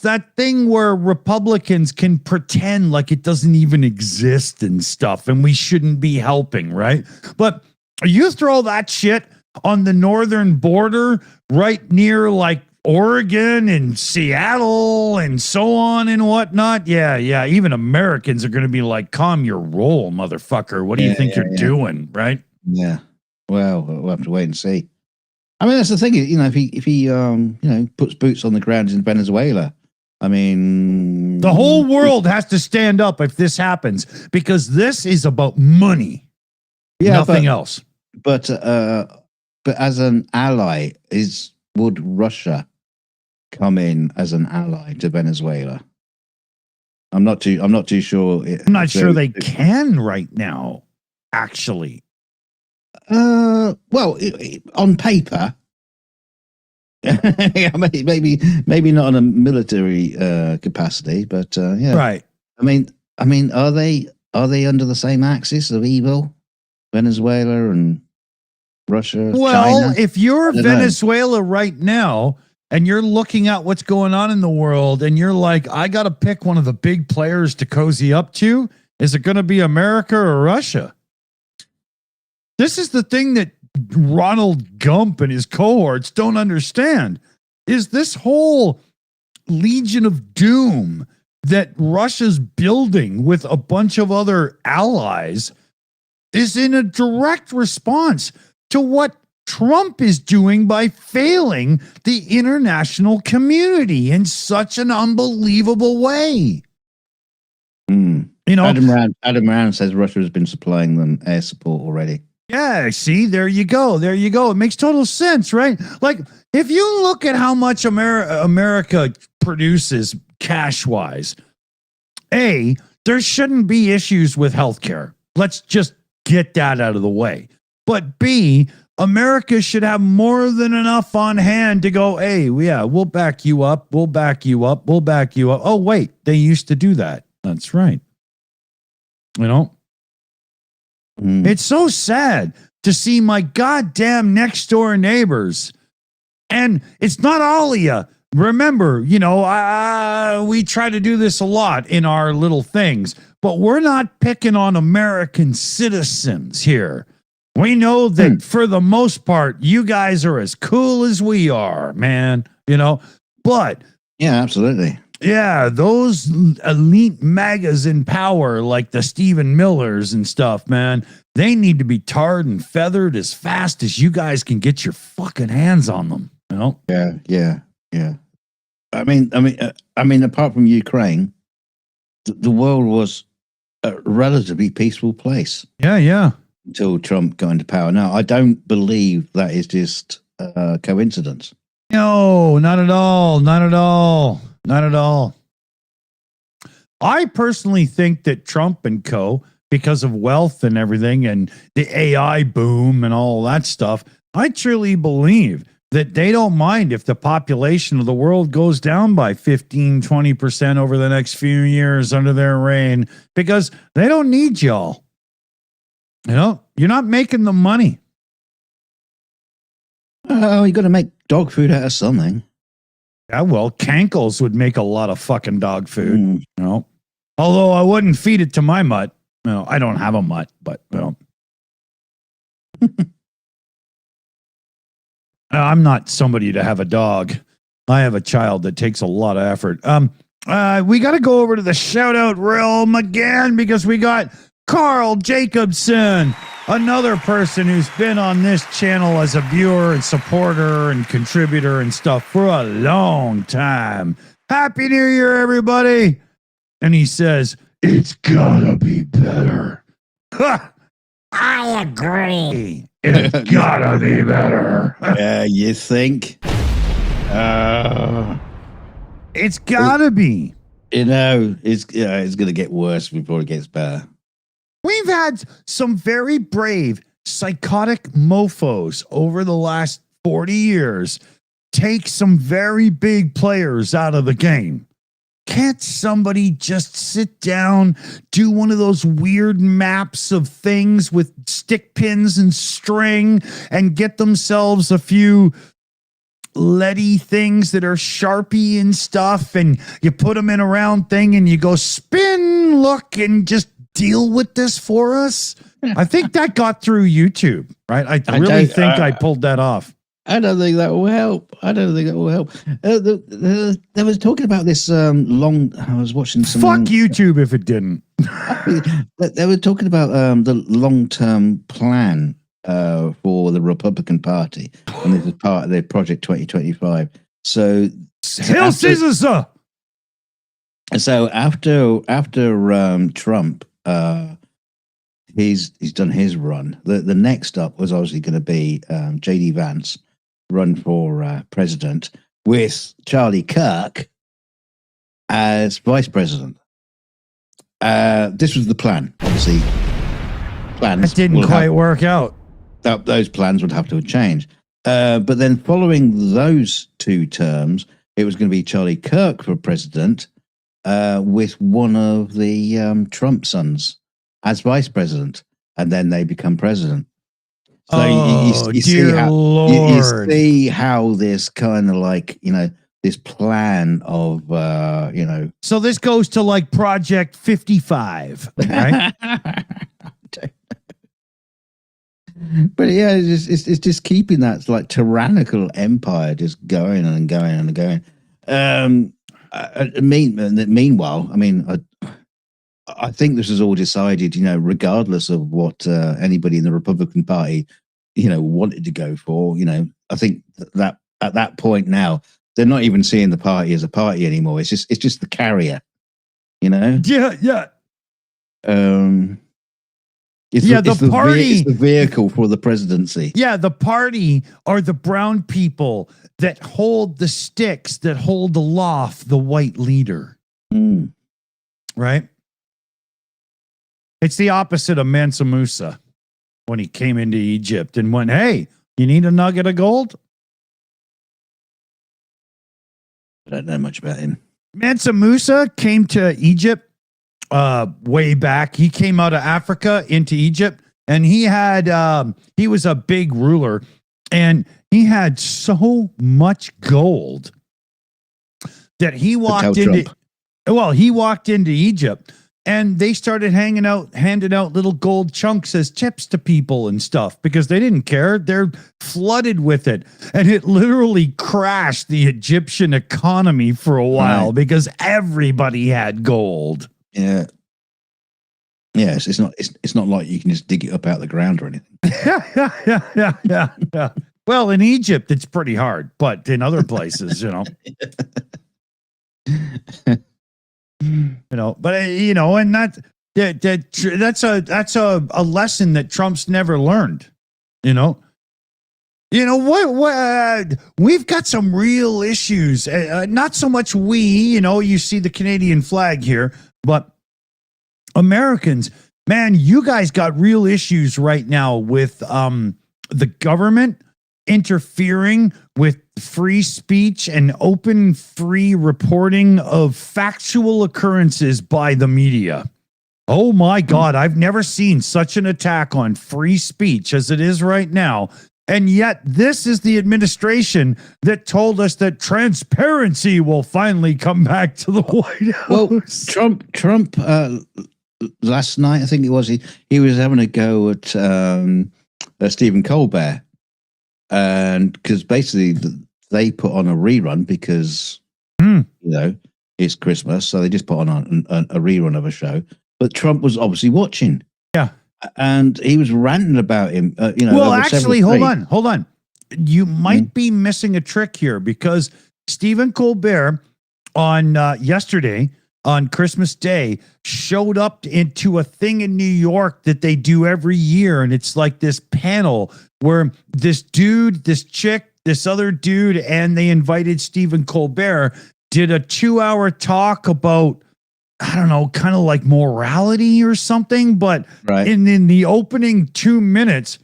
that thing where Republicans can pretend like it doesn't even exist and stuff, and we shouldn't be helping, right? But you throw that shit on the northern border right near like Oregon and Seattle and so on and whatnot. Yeah. Even Americans are going to be like, calm your roll, motherfucker. What do you think you're doing? Right. Yeah. Well, we'll have to wait and see. I mean, that's the thing. You know, if he puts boots on the ground in Venezuela, I mean, the whole world has to stand up if this happens, because this is about money. Yeah. Nothing else. But as an ally, would Russia come in as an ally to Venezuela? I'm not too sure. I'm not sure they can right now, actually. Well, on paper, yeah, maybe not on a military capacity, but yeah, right. I mean, are they under the same axis of evil, Venezuela and Russia? Well, China? if you're Venezuela right now and you're looking at what's going on in the world and you're like, I got to pick one of the big players to cozy up to, is it going to be America or Russia? This is the thing that Ronald Gump and his cohorts don't understand, is this whole Legion of Doom that Russia's building with a bunch of other allies is in a direct response to what Trump is doing by failing the international community in such an unbelievable way. You know, Adam Rand says Russia has been supplying them air support already. Yeah, see, there you go. It makes total sense, right? Like, if you look at how much America produces cash-wise, there shouldn't be issues with healthcare. Let's just get that out of the way. But B, America should have more than enough on hand to go, hey, we'll back you up. We'll back you up. We'll back you up. Oh, wait, they used to do that. That's right. You know? It's so sad to see my goddamn next door neighbors. And it's not all of you. Remember, we try to do this a lot in our little things. but we're not picking on American citizens here. We know that for the most part, you guys are as cool as we are, man, you know, but Yeah, absolutely. yeah, those elite magas in power, like the Stephen Millers and stuff, man, they need to be tarred and feathered as fast as you guys can get your fucking hands on them. You know? Yeah. I mean, apart from Ukraine, the world was a relatively peaceful place Yeah. until Trump got into power. Now, I don't believe that is just a coincidence. No, not at all. Not at all. Not at all. I personally think that Trump and co, because of wealth and everything and the AI boom and all that stuff, I truly believe that they don't mind if the population of the world goes down by 15, 20% over the next few years under their reign, because they don't need y'all. You know, you're not making the money. Oh, you got to make dog food out of something. Yeah, well, Cankles would make a lot of fucking dog food, Mm. you know. Although I wouldn't feed it to my mutt. You know, I don't have a mutt, but you know. I'm not somebody to have a dog. I have a child that takes a lot of effort. We got to go over to the shout out realm again because we got Carl Jacobson, another person who's been on this channel as a viewer and supporter and contributor and stuff for a long time. Happy New Year, everybody. And he says, it's gotta be better. I agree. It's gotta be better. You think? It's gotta be. You know, it's going to get worse before it gets better. We've had some very brave, psychotic mofos over the last 40 years take some very big players out of the game. Can't somebody just sit down, do one of those weird maps of things with stick pins and string and get themselves a few leady things that are Sharpie and stuff, and you put them in a round thing and you go spin, look, and just deal with this for us? I think that got through YouTube, right? I really think I pulled that off. I don't think that will help. They was talking about this long. I was watching some. Fuck YouTube if it didn't. They were talking about the long-term plan for the Republican Party, and this is part of their Project 2025. So, Hail Caesar, sir. So after Trump, he's done his run. The next up was obviously going to be JD Vance run for president with Charlie Kirk as vice president. This was the plan. Obviously, plans that didn't quite work out. Those plans would have to change. But then following those two terms, it was going to be Charlie Kirk for president with one of the Trump sons as vice president, and then they become president. So you see how this kind of like, you know, this plan of, you know. So this goes to like Project 55, right? But yeah, it's just keeping that like tyrannical empire just going and going and going. Meanwhile, I mean, I think this is all decided, you know, regardless of what anybody in the Republican Party, you know, wanted to go for. You know, I think that at that point now, they're not even seeing the party as a party anymore. It's just the carrier, you know. Yeah. The party is the vehicle for the presidency. Yeah, the party are the brown people that hold the sticks that hold aloft the white leader. Right? It's the opposite of Mansa Musa when he came into Egypt and went, hey, you need a nugget of gold? I don't know much about him. Mansa Musa came to Egypt way back. He came out of Africa into Egypt, and he was a big ruler, and he had so much gold that he walked into Egypt and they started handing out little gold chunks as tips to people and stuff because they didn't care. They're flooded with it. And it literally crashed the Egyptian economy for a while because everybody had gold. Yeah. Yes, it's not like you can just dig it up out of the ground or anything. Yeah. Well, in Egypt, it's pretty hard, but in other places, you know. And that's a lesson that Trump's never learned. What we've got some real issues. Not so much you see the Canadian flag here, but Americans, man, you guys got real issues right now with the government interfering with free speech and open, free reporting of factual occurrences by the media. Oh my God, I've never seen such an attack on free speech as it is right now. And yet this is the administration that told us that transparency will finally come back to the White House. Well, Trump last night, I think it was, he was having a go at Stephen Colbert. And because basically they put on a rerun because, it's Christmas. So they just put on a rerun of a show. But Trump was obviously watching. Yeah. And he was ranting about him, Well, actually, hold on. You might be missing a trick here because Stephen Colbert on yesterday, on Christmas Day, showed up into a thing in New York that they do every year. And it's like this panel where this dude, this chick, this other dude, and they invited Stephen Colbert, did a 2-hour talk about, I don't know, kind of like morality or something. But in the opening 2 minutes,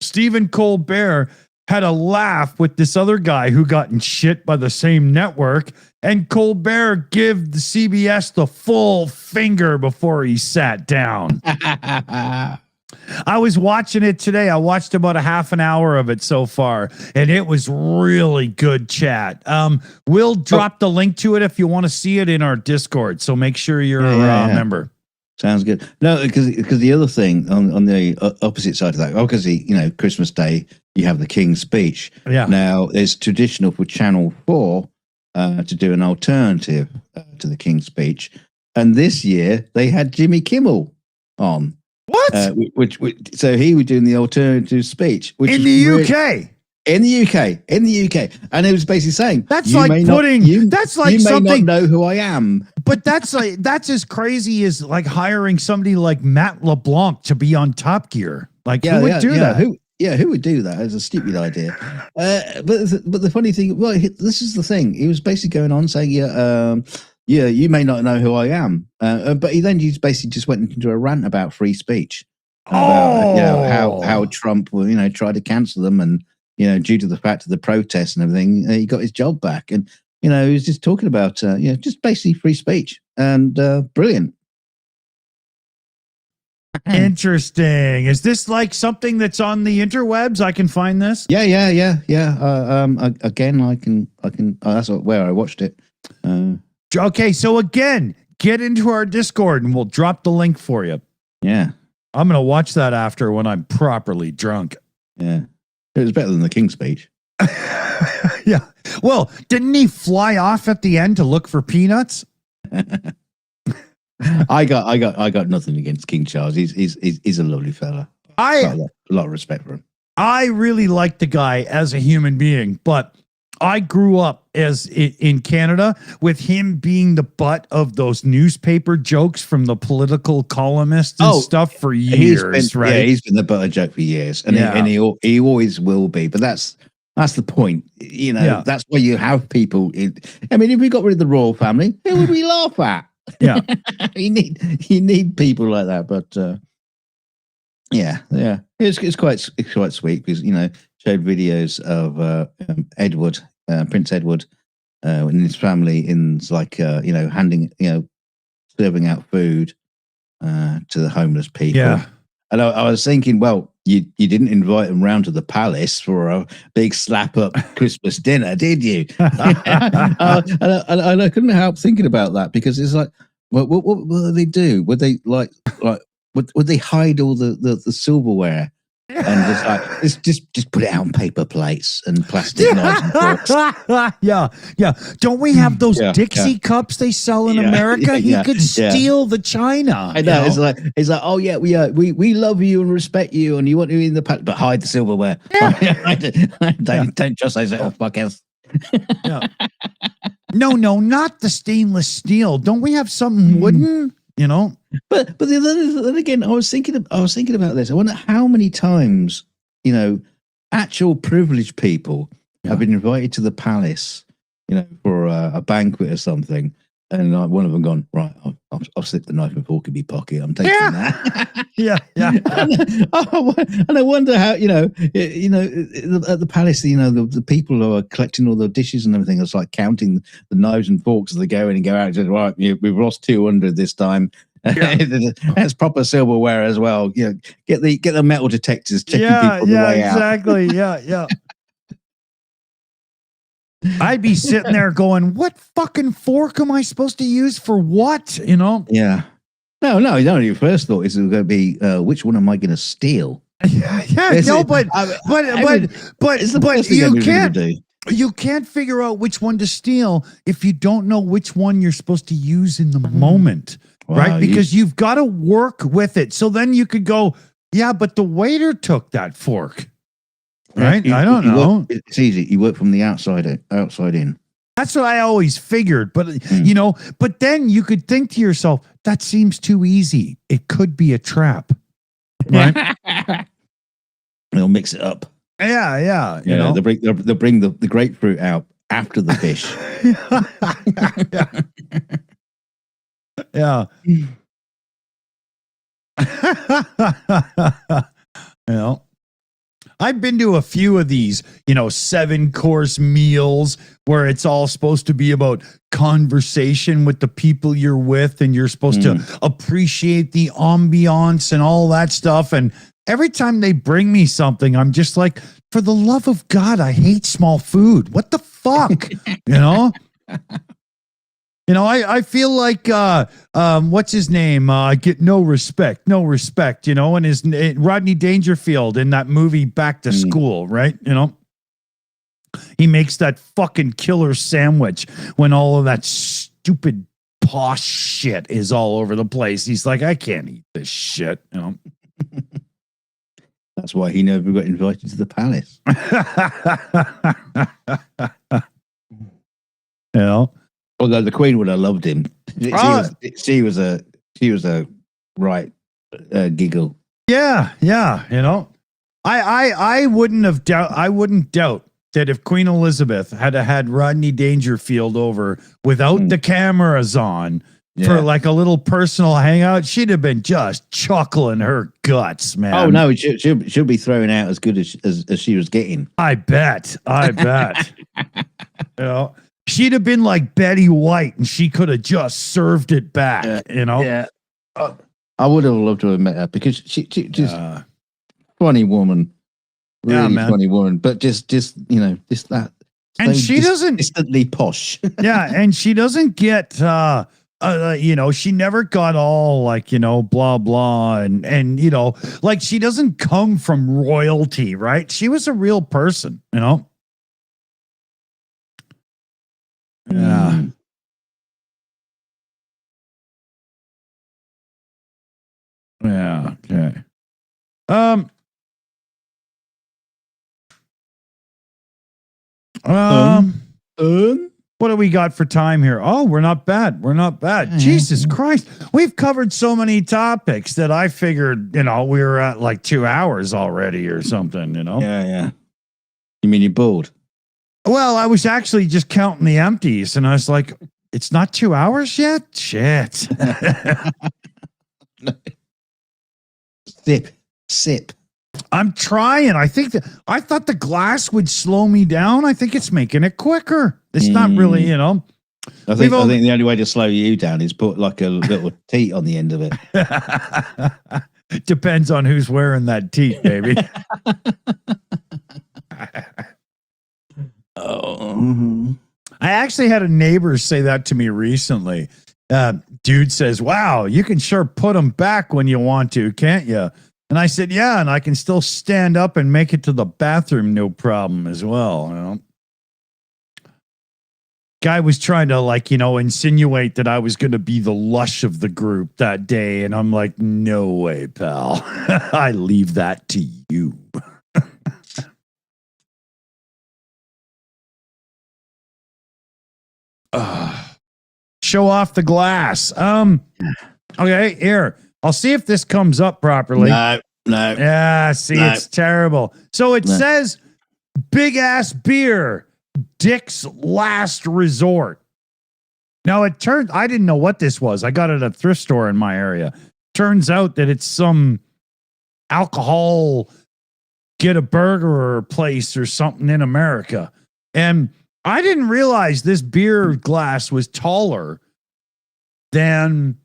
Stephen Colbert had a laugh with this other guy who got in shit by the same network, and Colbert gave the CBS the full finger before he sat down. I was watching it today. I watched about a half an hour of it so far, and it was really good chat. We'll drop the link to it if you want to see it in our Discord, so make sure you're a member. Sounds good. No, because the other thing on the opposite side of that, obviously, Christmas Day, you have the King's speech. Yeah. Now, it's traditional for Channel 4 to do an alternative to the King's speech. And this year, they had Jimmy Kimmel on. What? So he was doing the alternative speech. Which in the UK. In the UK. And it was basically saying, that's like putting, that's like something. You may not know who I am. But that's as crazy as like hiring somebody like Matt LeBlanc to be on Top Gear. Like, who would do that? Who would do that? It's a stupid idea. But the funny thing, well, this is the thing. He was basically going on saying, you may not know who I am. But he then basically just went into a rant about free speech. About, how Trump will, try to cancel them and, due to the fact of the protests and everything, he got his job back. And, he was just talking about, just basically free speech and brilliant. Interesting. Is this like something that's on the interwebs? I can find this. Yeah. Again, I can. That's where I watched it. Okay, so again, get into our Discord and we'll drop the link for you. Yeah, I'm gonna watch that after when I'm properly drunk. Yeah, it was better than the King's speech. Yeah. Well, didn't he fly off at the end to look for peanuts? I got nothing against King Charles. He's a lovely fella. I got a lot of respect for him. I really like the guy as a human being, but I grew up in Canada with him being the butt of those newspaper jokes from the political columnists and stuff for years, right? Yeah, he's been the butt of joke for years, and he always will be. But that's the point, That's why you have people. I mean, if we got rid of the royal family, who would we laugh at? Yeah, you need people like that. But it's quite sweet because showed videos of Edward, Prince Edward, and his family in handing serving out food to the homeless people. Yeah, and I was thinking, well, you didn't invite them round to the palace for a big slap up Christmas dinner, did you? And I couldn't help thinking about that because it's like, what do they do? Would they would they hide all the silverware and just put it out on paper plates and plastic knives and forks? Yeah. Don't we have those Yeah, Dixie cups they sell in Yeah, America? He yeah, could yeah. steal the china. I know. It's like, oh yeah, we love you and respect you, and you want to be in the pack, but hide the silverware. Don't trust yourself, fuckers. Yeah. No, not the stainless steel. Don't we have something wooden? But then again, I was thinking about this. I wonder how many times actual privileged people have been invited to the palace, for a banquet or something, and one of them gone, right, I'll slip the knife and fork in my pocket. I'm taking that. Yeah. And I wonder how at the palace, the people who are collecting all the dishes and everything, it's like counting the knives and forks as they go in and go out. Just, right, we've lost 200 this time. Yeah. That's proper silverware as well. Get the metal detectors checking people the way out. Exactly. Yeah. I'd be sitting there going, what fucking fork am I supposed to use for what? Yeah. No. Your first thought is going to be, which one am I going to steal? But you can't figure out which one to steal if you don't know which one you're supposed to use in the moment, right? Because you've got to work with it. So then you could go, yeah, but the waiter took that fork. Right? I don't know. It's easy. You work from the outside in. That's what I always figured. But, but then you could think to yourself, that seems too easy. It could be a trap. Right? They'll mix it up. Yeah. They'll bring the grapefruit out after the fish. Yeah. I've been to a few of these, 7-course meals where it's all supposed to be about conversation with the people you're with, and you're supposed to appreciate the ambiance and all that stuff. And every time they bring me something, I'm just like, for the love of God, I hate small food. What the fuck? I feel like, what's his name? Get no respect, and his Rodney Dangerfield in that movie Back to School, right? He makes that fucking killer sandwich when all of that stupid posh shit is all over the place. He's like, I can't eat this shit, That's why he never got invited to the palace. Although the Queen would have loved him. She was a right giggle. Yeah. I wouldn't doubt that if Queen Elizabeth had Rodney Dangerfield over without the cameras on for like a little personal hangout, she'd have been just chuckling her guts, man. Oh no, she'll be throwing out as good as she was getting. I bet. She'd have been like Betty White, and she could have just served it back. Yeah. I would have loved to have met her because she's funny woman, really funny woman. But just that, and she doesn't instantly posh. Yeah, and she doesn't get. She never got all like, blah, blah. And like she doesn't come from royalty, right? She was a real person, Yeah. Yeah. Okay. What do we got for time here? Oh, we're not bad. Jesus Christ. We've covered so many topics that I figured, we were at like 2 hours already or something, Yeah. You mean you're bored? Well, I was actually just counting the empties, and I was like, it's not 2 hours yet? Shit. Sip. I'm trying. I thought the glass would slow me down. I think it's making it quicker. It's not really, I think the only way to slow you down is put like a little teat on the end of it. Depends on who's wearing that teat, baby. Oh. I actually had a neighbor say that to me recently. dude says, wow, you can sure put them back when you want to, can't you? And I said, yeah, and I can still stand up and make it to the bathroom, no problem as well. You know? Guy was trying to, like, insinuate that I was going to be the lush of the group that day. And I'm like, no way, pal. I leave that to you. Show off the glass. Okay, here. I'll see if this comes up properly. No. Yeah, see, No. it's terrible. So it says big ass beer, Dick's last resort. Now I didn't know what this was. I got it at a thrift store in my area. Turns out that it's some alcohol get a burger place or something in America. And I didn't realize this beer glass was taller than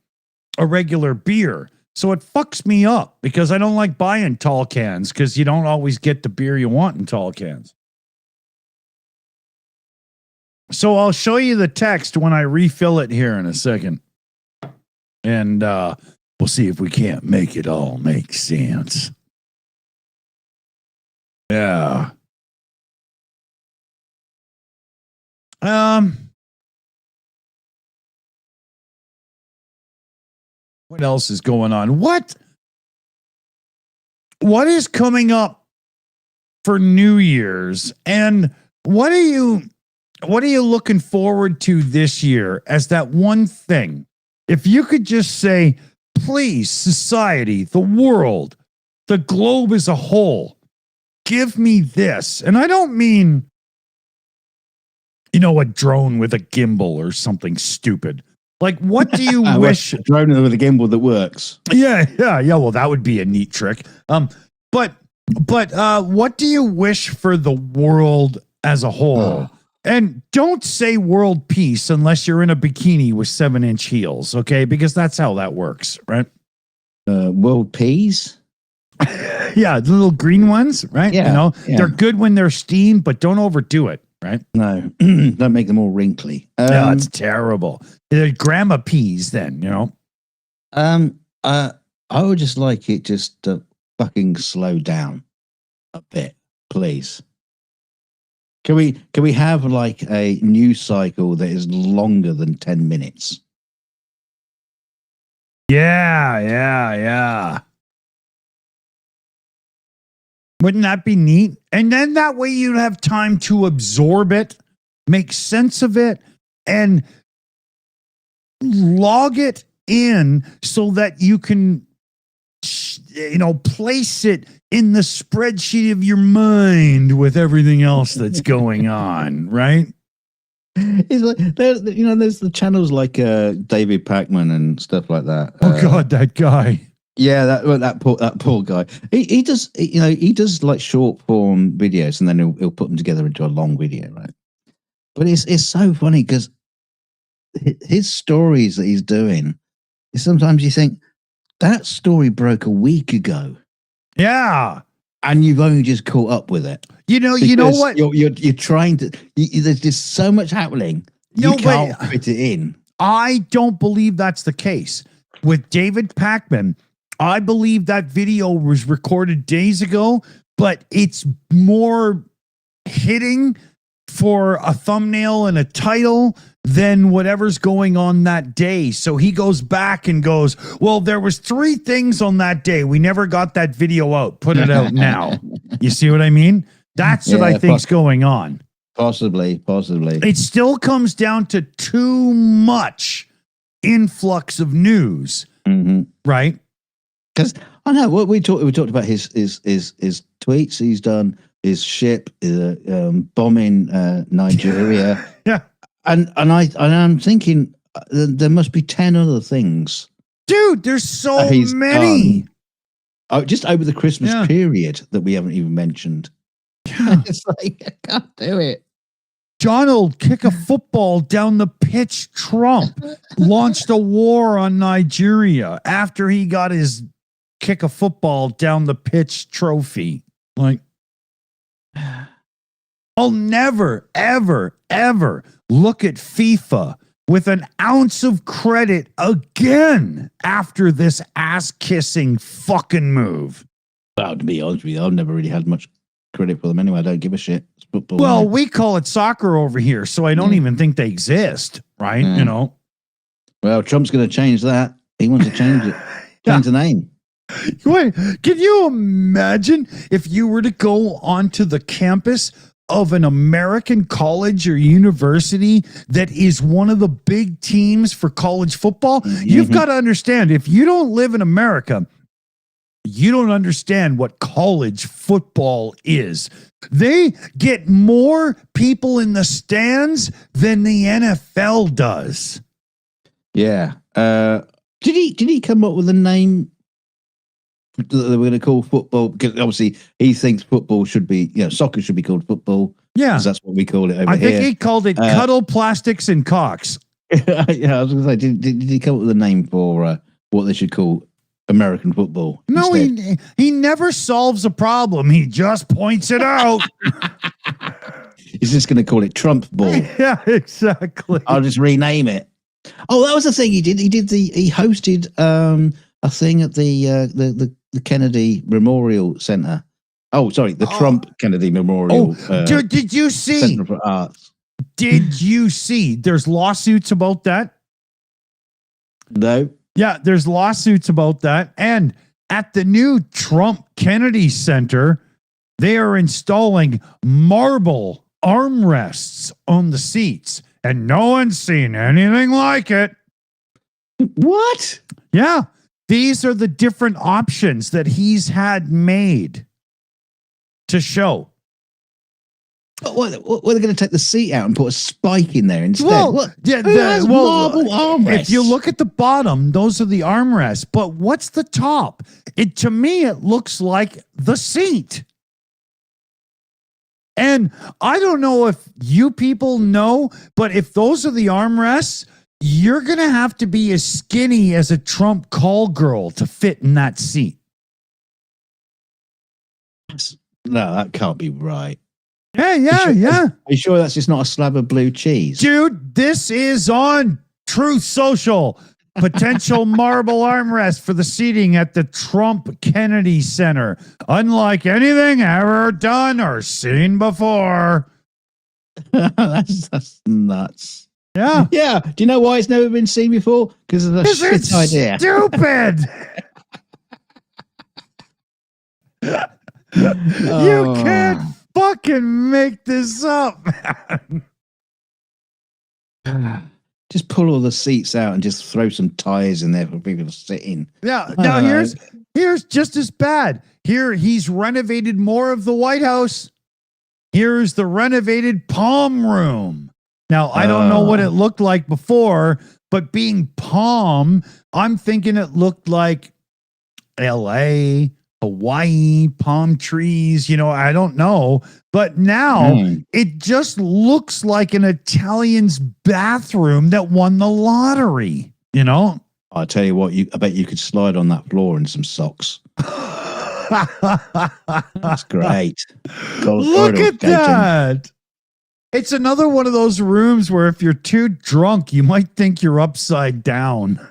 a regular beer. So it fucks me up because I don't like buying tall cans because you don't always get the beer you want in tall cans. So I'll show you the text when I refill it here in a second. And we'll see if we can't make it all make sense. Yeah. What else is going on? What is coming up for New Year's? And what are you looking forward to this year as that one thing? If you could just say, please, society, the world, the globe as a whole, give me this. And I don't mean, a drone with a gimbal or something stupid. Like, what do you wish? A drone with a gimbal that works. Yeah. Well, that would be a neat trick. But what do you wish for the world as a whole? And don't say world peace unless you're in a bikini with 7-inch heels, okay? Because that's how that works, right? World peas? Yeah, the little green ones, right? Yeah, they're good when they're steamed, but don't overdo it, right? No, don't make them all wrinkly. No, it's terrible. They're grandma peas then, I would just like it just to fucking slow down a bit, please. Can we have like a news cycle that is longer than 10 minutes? Yeah. Wouldn't that be neat? And then that way you'd have time to absorb it, make sense of it, and log it in so that you can, place it in the spreadsheet of your mind with everything else that's going on, right? It's like there's the channels like David Pacman and stuff like that. Oh God, that guy. Yeah, that poor guy. He does like short form videos and then he'll put them together into a long video, right? But it's so funny because his stories that he's doing, sometimes you think that story broke a week ago. Yeah. And you've only just caught up with it. You know what? You're trying to. There's just so much happening. You can't fit it in. I don't believe that's the case with David Pacman. I believe that video was recorded days ago, but it's more hitting for a thumbnail and a title than whatever's going on that day. So he goes back and goes, well, there was 3 things on that day. We never got that video out. Put it out now. You see what I mean? That's what I think's going on. Possibly. It still comes down to too much influx of news, right? Because I know what we talked about his tweets he's done, his ship bombing Nigeria. Yeah. And I'm thinking there must be 10 other things. Dude, there's so many. Just over the Christmas period that we haven't even mentioned. Yeah. It's like, I can't do it. Donald kick a football down the pitch. Trump launched a war on Nigeria after he got his kick a football down the pitch trophy. Like, I'll never, ever, ever look at FIFA with an ounce of credit again after this ass-kissing fucking move. Well, to be honest with you, I've never really had much credit for them anyway. I don't give a shit. It's football. Well, isn't it? we call it soccer over here, so I don't even think they exist, right? Yeah. You know. Well, Trump's going to change that. He wants to change it. Change the name. Wait, can you imagine if you were to go onto the campus of an American college or university that is one of the big teams for college football? You've got to understand, if you don't live in America, you don't understand what college football is. They get more people in the stands than the NFL does. Yeah. Did he come up with a name that they were going to call football? Because obviously he thinks football should be, soccer should be called football. Yeah. Because that's what we call it over I here. think he called it cuddle, plastics, and cocks. Yeah, I was going to say, did he come up with a name for what they should call American football? No, instead? he never solves a problem. He just points it out. He's just going to call it Trump ball. Yeah, exactly. I'll just rename it. Oh, that was the thing he did. He hosted a thing at the Kennedy Memorial Center. Oh, sorry, the Trump Kennedy Memorial. Did you see? Center for Arts. Did you see? There's lawsuits about that. No. Yeah, there's lawsuits about that. And at the new Trump Kennedy Center, they are installing marble armrests on the seats, and no one's seen anything like it. What? Yeah, these are the different options that he's had made to show. What are they going to take the seat out and put a spike in there instead? Well, yeah, Who has marble armrests? if you look at the bottom, those are the armrests. But what's the top? To me, it looks like the seat. And I don't know if you people know, but if those are the armrests, you're going to have to be as skinny as a Trump call girl to fit in that seat. No, that can't be right. Yeah. Are you sure that's just not a slab of blue cheese? Dude, this is on Truth Social. Potential marble armrest for the seating at the Trump Kennedy Center. Unlike anything ever done or seen before. that's nuts. Yeah. Yeah. Do you know why it's never been seen before? Because of a shit idea. Stupid. You can't fucking make this up, man. Just pull all the seats out and just throw some tires in there for people to sit in. Yeah. Now here's just as bad. Here he's renovated more of the White House. Here's the renovated Palm Room. Now I don't know what it looked like before, but being Palm, I'm thinking it looked like LA, Hawaii, palm trees, I don't know. But now it just looks like an Italian's bathroom that won the lottery, I'll tell you what, I bet you could slide on that floor in some socks. That's great. Look at that. It's another one of those rooms where if you're too drunk, you might think you're upside down.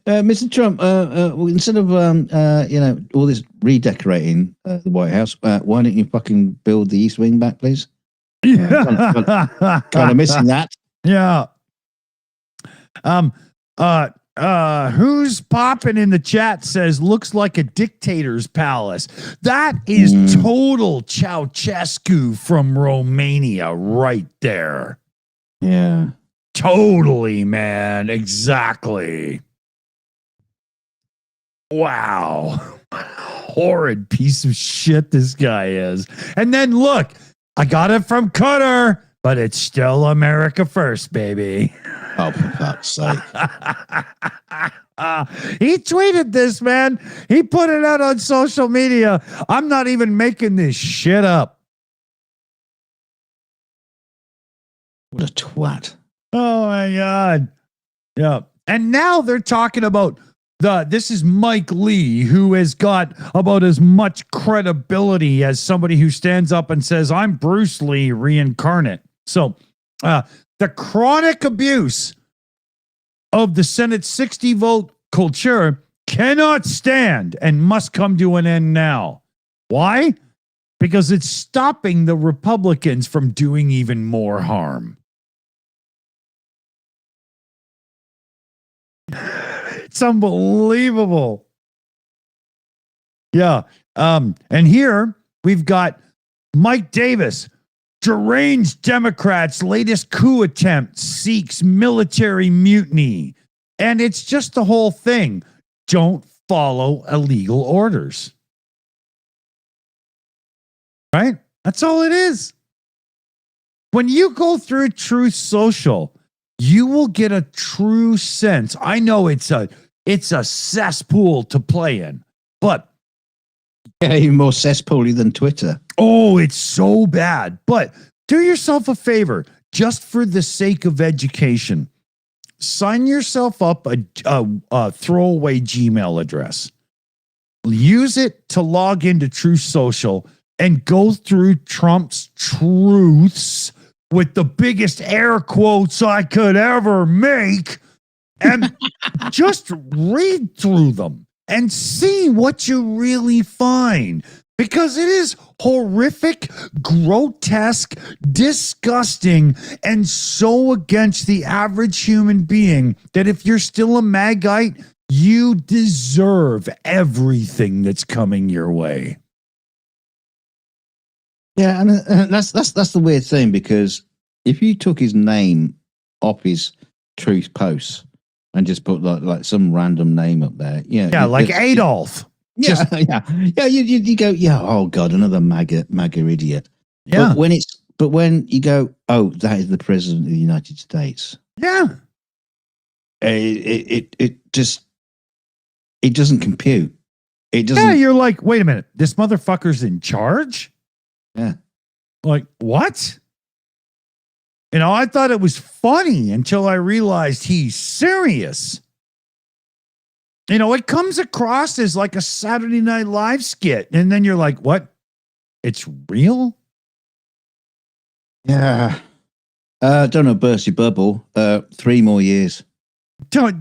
Mr. Trump, instead of all this redecorating the White House, why don't you fucking build the East Wing back, please? Kind of missing that. Yeah. Who's popping in the chat says looks like a dictator's palace. That is total Ceausescu from Romania right there. Yeah. Totally, man. Exactly. Wow. Horrid piece of shit this guy is. And then look, I got it from Cutter, but it's still America first, baby. Oh, for fuck's sake. He tweeted this, man. He put it out on social media. I'm not even making this shit up. What a twat. Oh, my God. Yeah. And now they're talking about This is Mike Lee, who has got about as much credibility as somebody who stands up and says, I'm Bruce Lee reincarnate. So the chronic abuse of the Senate 60 vote culture cannot stand and must come to an end now. Why? Because it's stopping the Republicans from doing even more harm. It's unbelievable. Yeah. And here we've got Mike Davis. Deranged Democrats' latest coup attempt seeks military mutiny. And it's just the whole thing. Don't follow illegal orders. Right? That's all it is. When you go through Truth Social, you will get a true sense. I know it's a cesspool to play in, but Yeah, even more cesspool than Twitter. oh, it's so bad. But do yourself a favor, just for the sake of education. Sign yourself up a throwaway Gmail address. Use it to log into Truth Social and go through Trump's truths with the biggest air quotes I could ever make, and just read through them and see what you really find. Because it is horrific, grotesque, disgusting, and so against the average human being that if you're still a Magite, you deserve everything that's coming your way. Yeah, and that's the weird thing, because if you took his name off his truth posts and just put like some random name up there, Yeah, like Adolf. Yeah, you go, yeah, oh God, another MAGA idiot. Yeah. But when you go, oh, that is the president of the United States. Yeah. It doesn't compute. It doesn't. Yeah, you're like, wait a minute, this motherfucker's in charge? Yeah. Like, what? You know, I thought it was funny until I realized he's serious. You know, it comes across as like a Saturday Night Live skit. And then you're like, what? It's real? Yeah. Don't know, burst your bubble. 3 more years. No.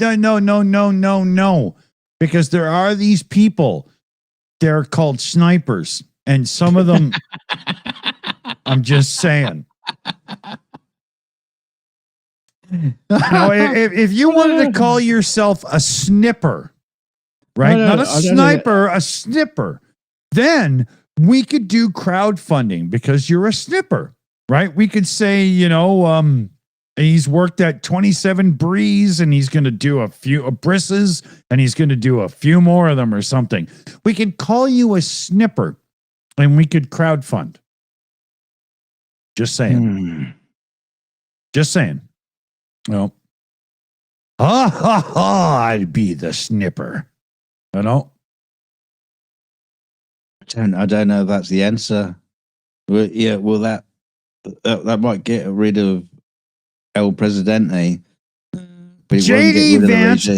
Because there are these people, they're called snipers. And some of them, I'm just saying. You know, if you wanted to call yourself a snipper, right? Not a sniper, a snipper. Then we could do crowdfunding because you're a snipper, right? We could say, you know, he's worked at 27 Breeze and he's going to do a few brisses and he's going to do a few more of them or something. We could call you a snipper and we could crowdfund. Just saying. Just saying. Well, I'd be the snipper. You know? I don't know if that's the answer. Well, yeah, well, that might get rid of El Presidente. But JD Vance,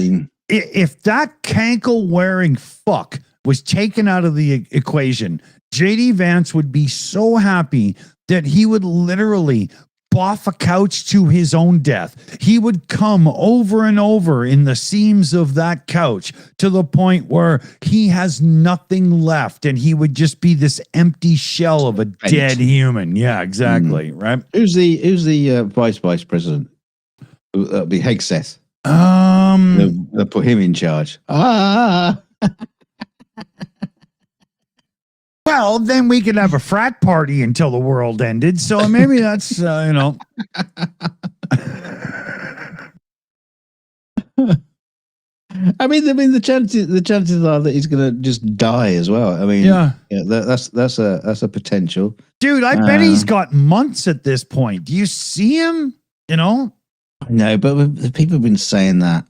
if that cankle-wearing fuck was taken out of the equation, JD Vance would be so happy that he would literally boff a couch to his own death. He would come over and over in the seams of that couch to the point where he has nothing left and he would just be this empty shell of a dead human. Yeah, exactly. Right. Who's the vice president? That'll be Hegseth. They'll put him in charge. Well, then we could have a frat party until the world ended. So maybe that's, you know. I mean, the chances are that he's going to just die as well. I mean, yeah, that's a potential. Dude, I bet he's got months at this point. Do you see him? You know? No, but the people have been saying that,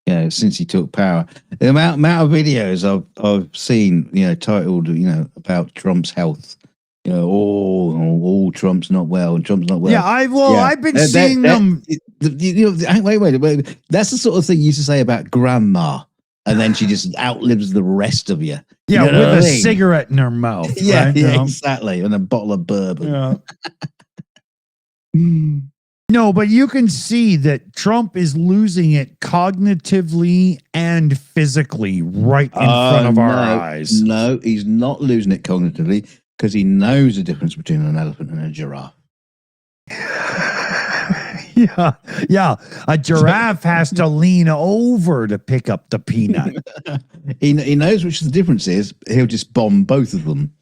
you know, since he took power. The amount of videos I've seen, you know, titled, you know, about Trump's health. You know, oh, Trump's not well, and Trump's not well. Yeah, I've been seeing them. You know, wait. That's the sort of thing you used to say about grandma. and then she just outlives the rest of you. Yeah, You know with what a I mean? cigarette in her mouth. Yeah, right? yeah, You know? exactly, and a bottle of bourbon. Yeah. No, but you can see that Trump is losing it cognitively and physically right in front of our eyes. No, he's not losing it cognitively because he knows the difference between an elephant and a giraffe. Yeah, yeah. A giraffe has to lean over to pick up the peanut. He knows which the difference is. He'll just bomb both of them.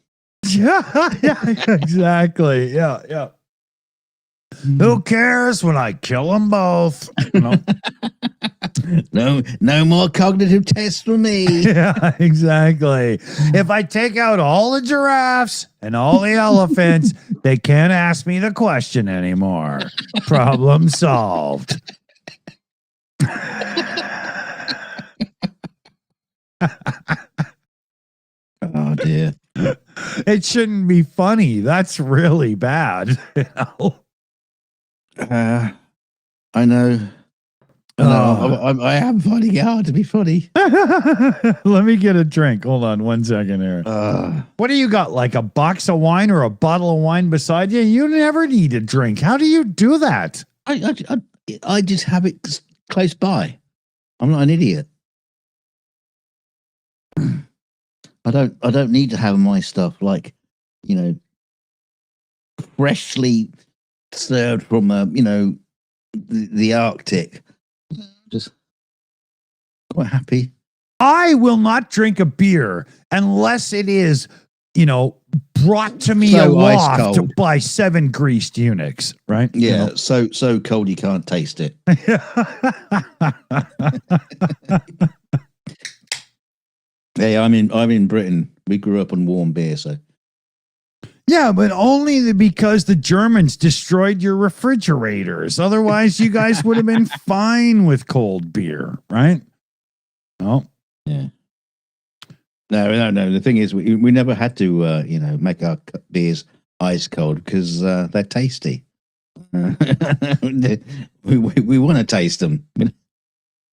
Yeah, yeah, exactly. Yeah, yeah. Who cares when I kill them both? You know? No more cognitive tests for me. Yeah, exactly. If I take out all the giraffes and all the elephants, they can't ask me the question anymore. Problem solved. Oh dear. It shouldn't be funny. That's really bad. You know? I know. I am finding it hard to be funny. Let me get a drink. Hold on 1 second here. What do you got? Like a box of wine or a bottle of wine beside you? You never need a drink. How do you do that? I just have it close by. I'm not an idiot. I don't need to have my stuff like, freshly served from the Arctic. Just quite happy. I will not drink a beer unless it is, brought to me So ice aloft cold. by 7 greased eunuchs, right? You Yeah, know? so cold you can't taste it. Hey, I'm in Britain. We grew up on warm beer, so Yeah, but only because the Germans destroyed your refrigerators. Otherwise, you guys would have been fine with cold beer, right? Oh, yeah. No. The thing is, we never had to, make our beers ice cold because they're tasty. We want to taste them.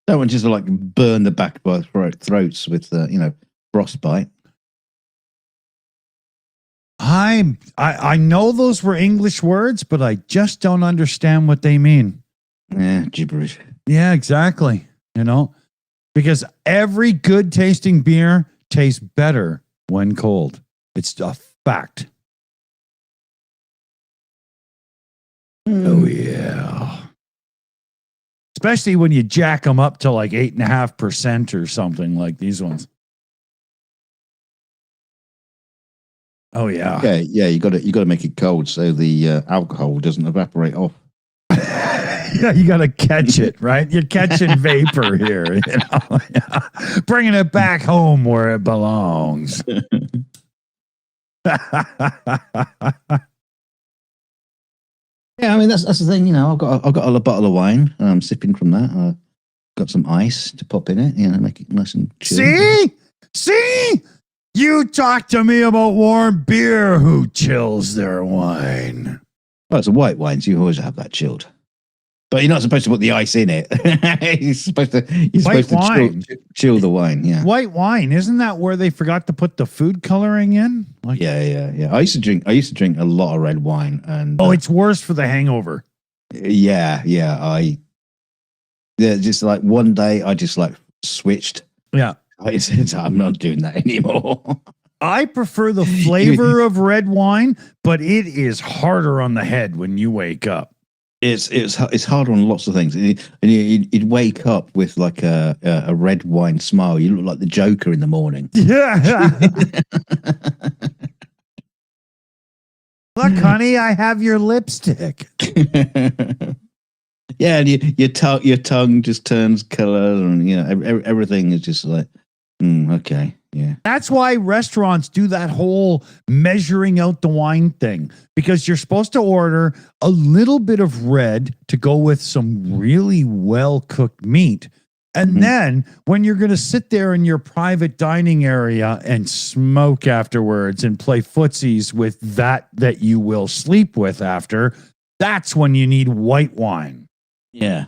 Don't want just to like burn the back of our throats with, frostbite. I know those were English words, but I just don't understand what they mean. Yeah, gibberish. Yeah, exactly. Because every good tasting beer tastes better when cold. It's a fact. Oh, yeah. Especially when you jack them up to like 8.5% or something like these ones. Oh, yeah. Yeah. You got to make it cold so the alcohol doesn't evaporate off. Yeah, you got to catch it, right? You're catching vapor here, Yeah. Bringing it back home where it belongs. Yeah, I mean that's the thing. I've got a bottle of wine. And I'm sipping from that. I've got some ice to pop in it. Make it nice and chill. See, you talk to me about warm beer. Who chills their wine? Well, it's a white wine, so you always have that chilled. But you're not supposed to put the ice in it. You're supposed to chill the wine. Yeah, white wine. Isn't that where they forgot to put the food coloring in? Yeah. I used to drink a lot of red wine, and it's worse for the hangover. Yeah. Just like one day, I just like switched. Yeah, I said, I'm not doing that anymore. I prefer the flavor of red wine, but it is harder on the head when you wake up. It's harder on lots of things, and you'd wake up with like a red wine smile. You look like the Joker in the morning. Yeah. Look, honey, I have your lipstick. Yeah, and your tongue just turns color, and everything is just like, okay. Yeah. That's why restaurants do that whole measuring out the wine thing, because you're supposed to order a little bit of red to go with some really well cooked meat. And then when you're going to sit there in your private dining area and smoke afterwards and play footsies with that you will sleep with after, that's when you need white wine. Yeah.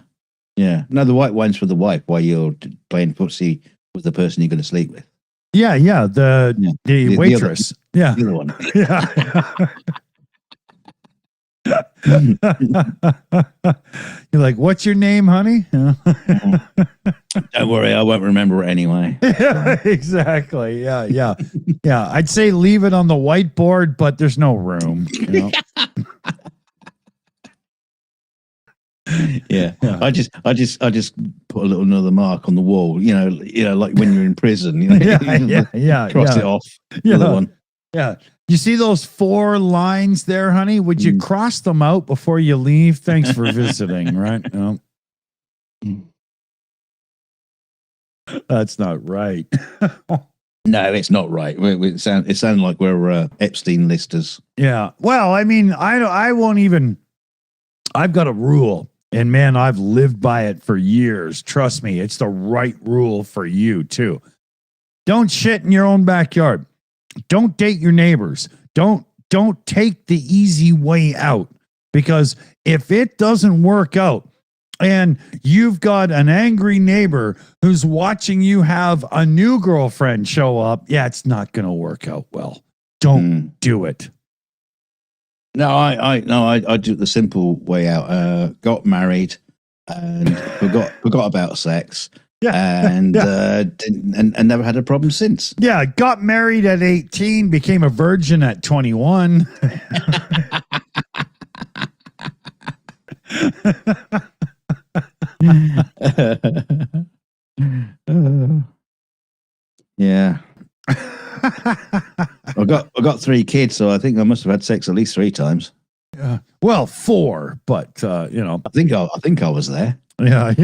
No, the white wine's for the wife while you're playing footsie with the person you're going to sleep with. Yeah, the The waitress. The other one. You're like, what's your name, honey? Don't worry, I won't remember it anyway. Yeah, exactly. Yeah. I'd say leave it on the whiteboard, but there's no room. Yeah. I just put a little another mark on the wall. Like when you're in prison. Yeah. Cross it off. Yeah. The other one. Yeah. You see those 4 lines there, honey? Would you cross them out before you leave? Thanks for visiting, right? No. That's not right. No, it's not right. It sounds like we're Epstein listers. Yeah. Well, I mean, I won't even. I've got a rule, and man, I've lived by it for years. Trust me, it's the right rule for you too. Don't shit in your own backyard. Don't date your neighbors. Don't take the easy way out, because if it doesn't work out and you've got an angry neighbor who's watching you have a new girlfriend show up, it's not going to work out well. Don't do it. No, I do it the simple way out. Got married and forgot about sex. And never had a problem since. Yeah, got married at 18, became a virgin at 21. Yeah. I got 3 kids, so I think I must have had sex at least 3 times. Well, 4, but I think I was there. Yeah.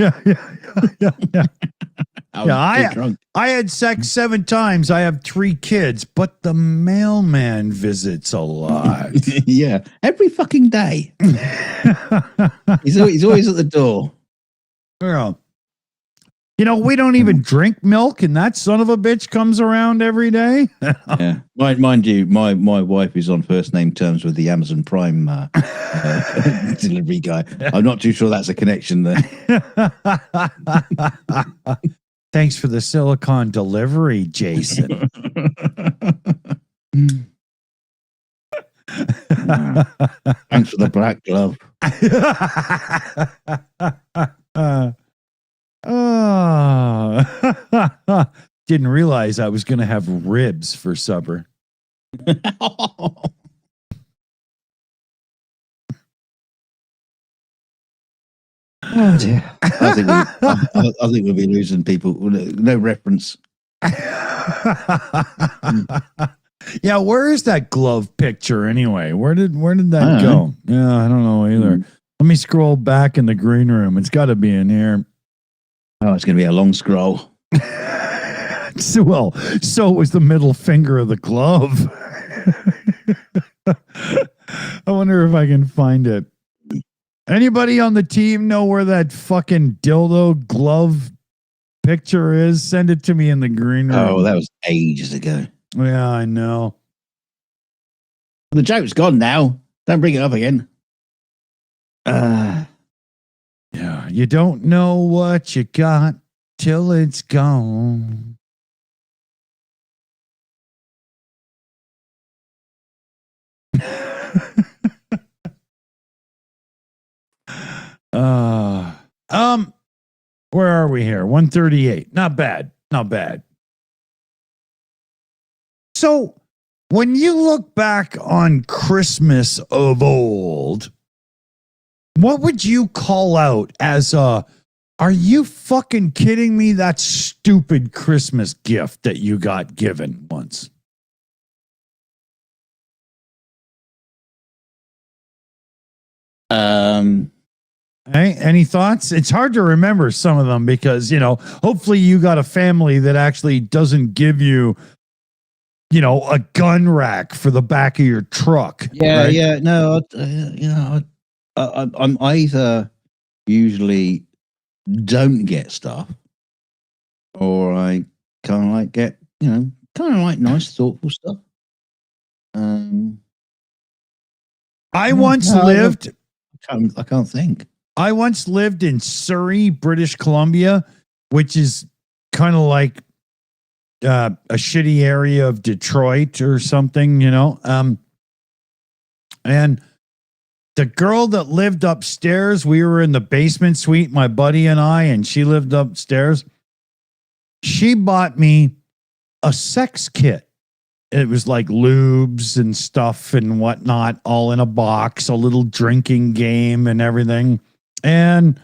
I had sex 7 times. I have 3 kids, but the mailman visits a lot. Yeah, every fucking day. He's always at the door. We don't even drink milk, and that son of a bitch comes around every day. Yeah, mind you, my wife is on first name terms with the Amazon Prime delivery guy. I'm not too sure that's a connection there. Thanks for the silicone delivery, Jason. Thanks for the black glove. Didn't realize I was going to have ribs for supper. Oh dear. I think we'll be losing people. No reference. Yeah, where is that glove picture anyway? Where did that go? Yeah, I don't know either. Let me scroll back in the green room. It's got to be in here. Oh, it's going to be a long scroll. So was the middle finger of the glove. I wonder if I can find it. Anybody on the team know where that fucking dildo glove picture is? Send it to me in the green room. Oh, that was ages ago. Yeah, I know. The joke's gone now. Don't bring it up again. Yeah, you don't know what you got till it's gone. Where are we here? 138. Not bad. So when you look back on Christmas of old, what would you call out as are you fucking kidding me? That stupid Christmas gift that you got given once. Hey, any thoughts? It's hard to remember some of them because, hopefully you got a family that actually doesn't give you, a gun rack for the back of your truck. Yeah, right? yeah. No, I'm either usually don't get stuff or I kind of like get, kind of like nice, thoughtful stuff. I once lived. I can't think. I once lived in Surrey, British Columbia, which is kind of like a shitty area of Detroit or something, you know. And the girl that lived upstairs, we were in the basement suite, my buddy and I, and she lived upstairs. She bought me a sex kit. It was like lubes and stuff and whatnot, all in a box, a little drinking game and everything. And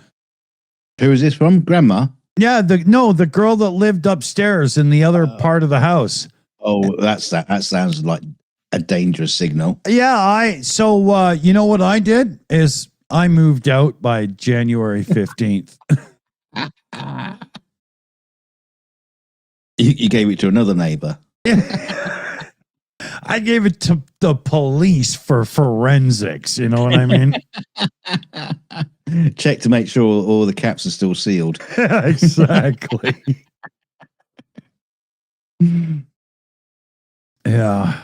who is this from? Grandma? Yeah, the girl that lived upstairs in the other part of the house. Oh, that sounds like a dangerous signal. Yeah, so you know what I did is I moved out by January 15th. You gave it to another neighbor. I gave it to the police for forensics. You know what I mean? Check to make sure all the caps are still sealed. Exactly. Yeah.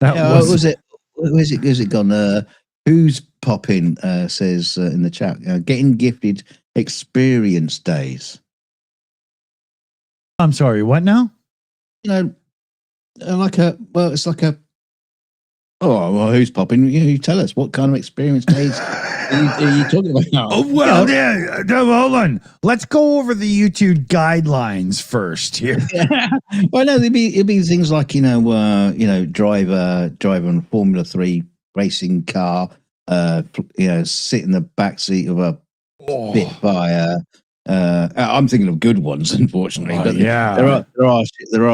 What was it? Where's it gone? Who's popping? Says in the chat, getting gifted experience days. I'm sorry. What now? You know, it's like a. Oh, well, who's popping? You tell us what kind of experience days are you talking about? Oh, well, yeah. Hold on. Let's go over the YouTube guidelines first here. Well, no, it'd be things like drive a Formula 3 racing car, sit in the back seat of a bit by a. I'm thinking of good ones, unfortunately. But yeah, there are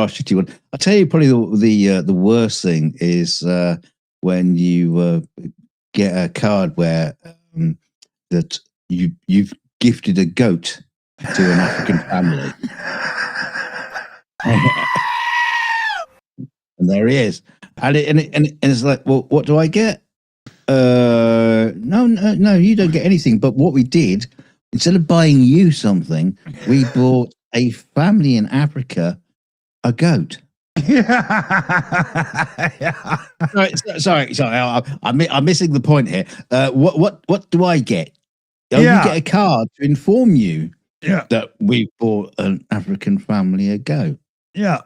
shitty ones. I'll tell you, probably the worst thing is when you get a card where that you've gifted a goat to an African family, and there he is, and it's like, well, what do I get? No, you don't get anything. But what we did, instead of buying you something, we bought a family in Africa a goat. Yeah. Sorry. I'm missing the point here. What do I get? You get a card to inform you that we bought an African family a goat. Yeah.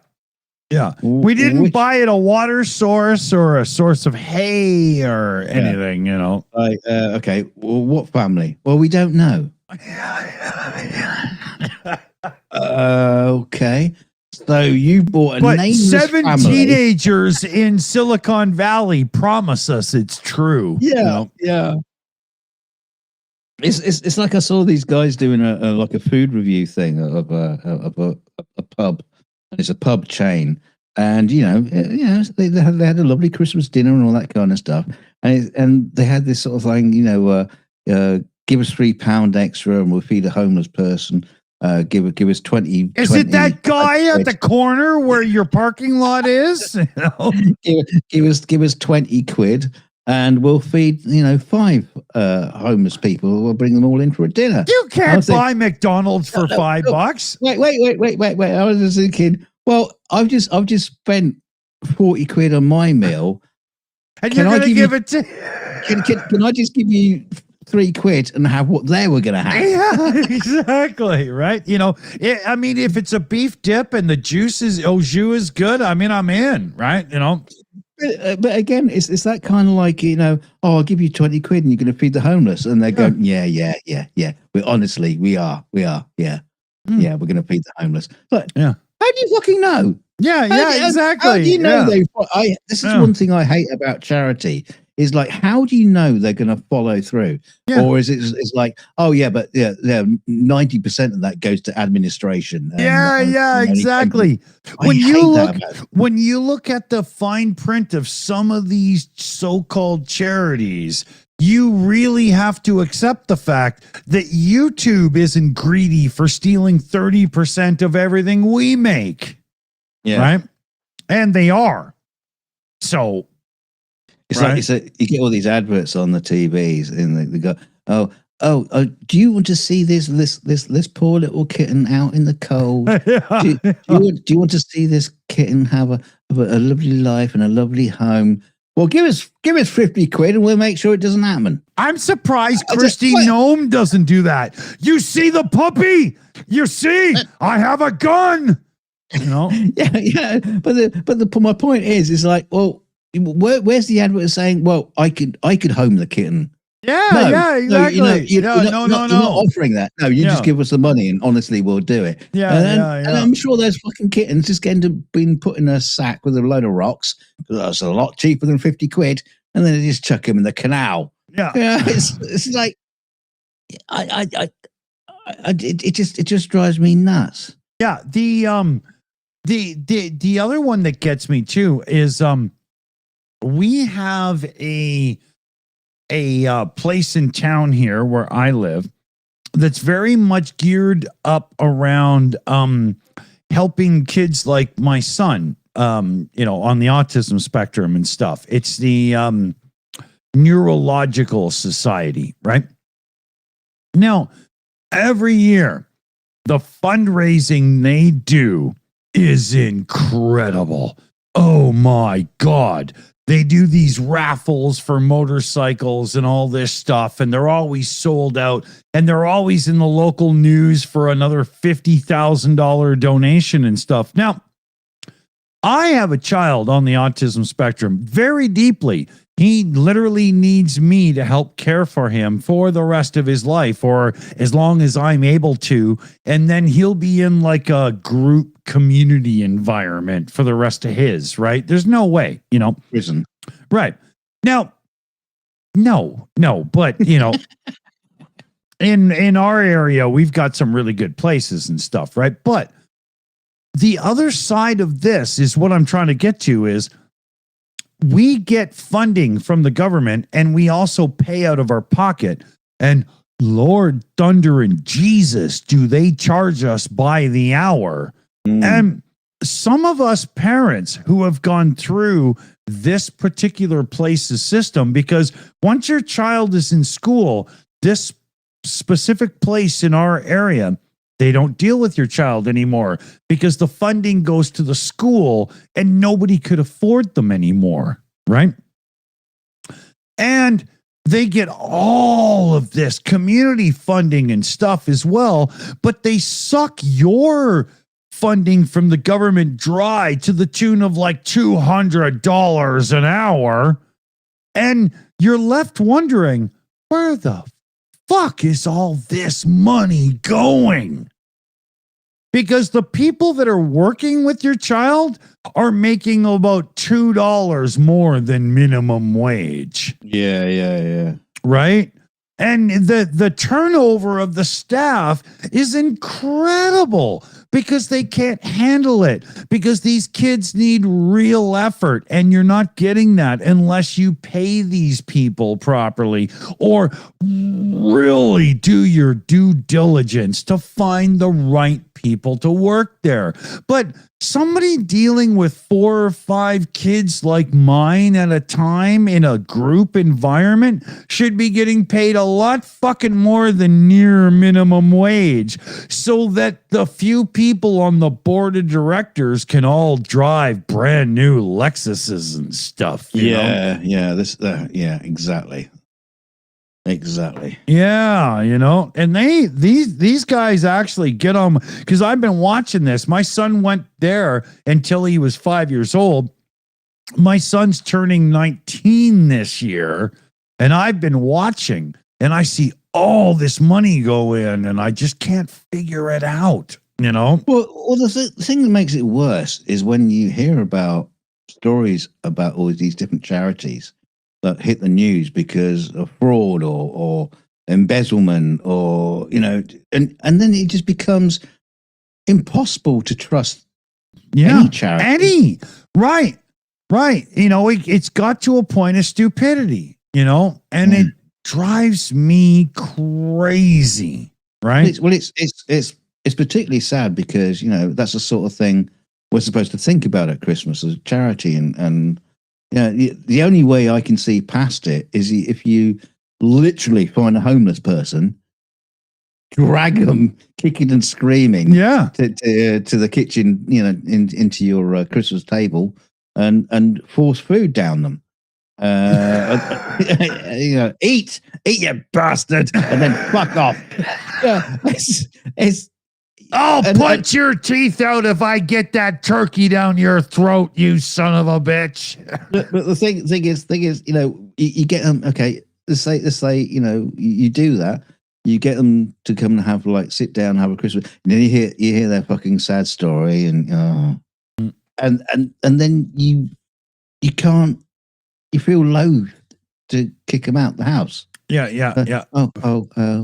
We didn't buy it a water source or a source of hay or anything, you know. Okay. Well, what family? Well, we don't know. Okay. So you bought a nameless 7 family. Teenagers in Silicon Valley promise us it's true. Yeah, you know? yeah. It's like I saw these guys doing a food review thing of a pub, and it's a pub chain, and they had a lovely Christmas dinner and all that kind of stuff, and they had this sort of thing, give us £3 extra and we'll feed a homeless person. Give us 20. Is 20 it that guy at the corner where your parking lot is? Give us 20 quid and we'll feed 5 homeless people. We'll bring them all in for a dinner. You can't buy McDonald's for $5. Wait. I was just thinking, well, I've just spent 40 quid on my meal. And you're going to give it to... Can I just give you 3 quid and have what they were going to have? Yeah, exactly. Right. I mean, if it's a beef dip and the juice is au jus is good, I mean, I'm in, right? But again, it's that kind of like, I'll give you 20 quid and you're going to feed the homeless. And they go, yeah. We are. Yeah. Yeah, we're going to feed the homeless. But how do you fucking know? Yeah, exactly. How do you know this is one thing I hate about charity. Is like, how do you know they're going to follow through? Yeah. Or is it's like, 90% of that goes to administration. Exactly. When you look at the fine print of some of these so-called charities, you really have to accept the fact that YouTube isn't greedy for stealing 30% of everything we make. Yeah. Right? And they are. So it's like you get all these adverts on the TVs, and they go, do you want to see this poor little kitten out in the cold? do you want to see this kitten have a lovely life and a lovely home? Well, give us 50 quid and we'll make sure it doesn't happen. I'm surprised Christy Gnome doesn't do that. You see the puppy? You see, I have a gun. You know? Yeah. But my point is like, well, where's the advert saying, well, I could home the kitten? Yeah, exactly. You're not offering that. No, you just give us the money, and honestly, we'll do it. And I'm sure those fucking kittens just been put in a sack with a load of rocks. That's a lot cheaper than 50 quid, and then they just chuck them in the canal. Yeah, it's like, it just drives me nuts. Yeah, the other one that gets me too is we have a place in town here where I live that's very much geared up around helping kids like my son, on the autism spectrum and stuff. It's the Neurological Society, right? Now, every year, the fundraising they do is incredible. Oh my God. They do these raffles for motorcycles and all this stuff, and they're always sold out, and they're always in the local news for another $50,000 donation and stuff. Now, I have a child on the autism spectrum very deeply. He literally needs me to help care for him for the rest of his life, or as long as I'm able to. And then he'll be in like a group community environment for the rest of his, right? There's no way, Prison. Right. Now, no, but in our area, we've got some really good places and stuff, right? But the other side of this is what I'm trying to get to is we get funding from the government, and we also pay out of our pocket. And Lord thunder and Jesus, do they charge us by the hour? And some of us parents who have gone through this particular place's system, because once your child is in school, this specific place in our area, they don't deal with your child anymore because the funding goes to the school and nobody could afford them anymore, right? And they get all of this community funding and stuff as well, but they suck your funding from the government dry to the tune of like $200 an hour. And you're left wondering, where the fuck is all this money going? Because the people that are working with your child are making about $2 more than minimum wage. Yeah. Right? And the turnover of the staff is incredible because they can't handle it, because these kids need real effort, and you're not getting that unless you pay these people properly or really do your due diligence to find the right people to work there. But somebody dealing with 4 or 5 kids like mine at a time in a group environment should be getting paid a lot fucking more than near minimum wage, so that the few people on the board of directors can all drive brand new Lexuses and stuff. Yeah, exactly. Yeah, and these guys actually get them, because I've been watching this. My son went there until he was 5 years old. My son's turning 19 this year, and I've been watching, and I see all this money go in, and I just can't figure it out, Well, the thing that makes it worse is when you hear about stories about all these different charities that hit the news because of fraud or embezzlement, or and then it just becomes impossible to trust any charity. Right. It's got to a point of stupidity, and it drives me crazy. Right. It's particularly sad because that's the sort of thing we're supposed to think about at Christmas as charity, and the only way I can see past it is if you literally find a homeless person, drag them kicking and screaming to the kitchen, into your Christmas table, and force food down them. Eat you bastard, and then fuck off. I'll And- punch your teeth out if I get that turkey down your throat, you son of a bitch. But the thing is, you know, you get them. Okay, let's say, you know, you do that. You get them to come and have like sit down, have a Christmas, and then you hear their fucking sad story, and and then you can't. You feel loath to kick them out the house. Yeah.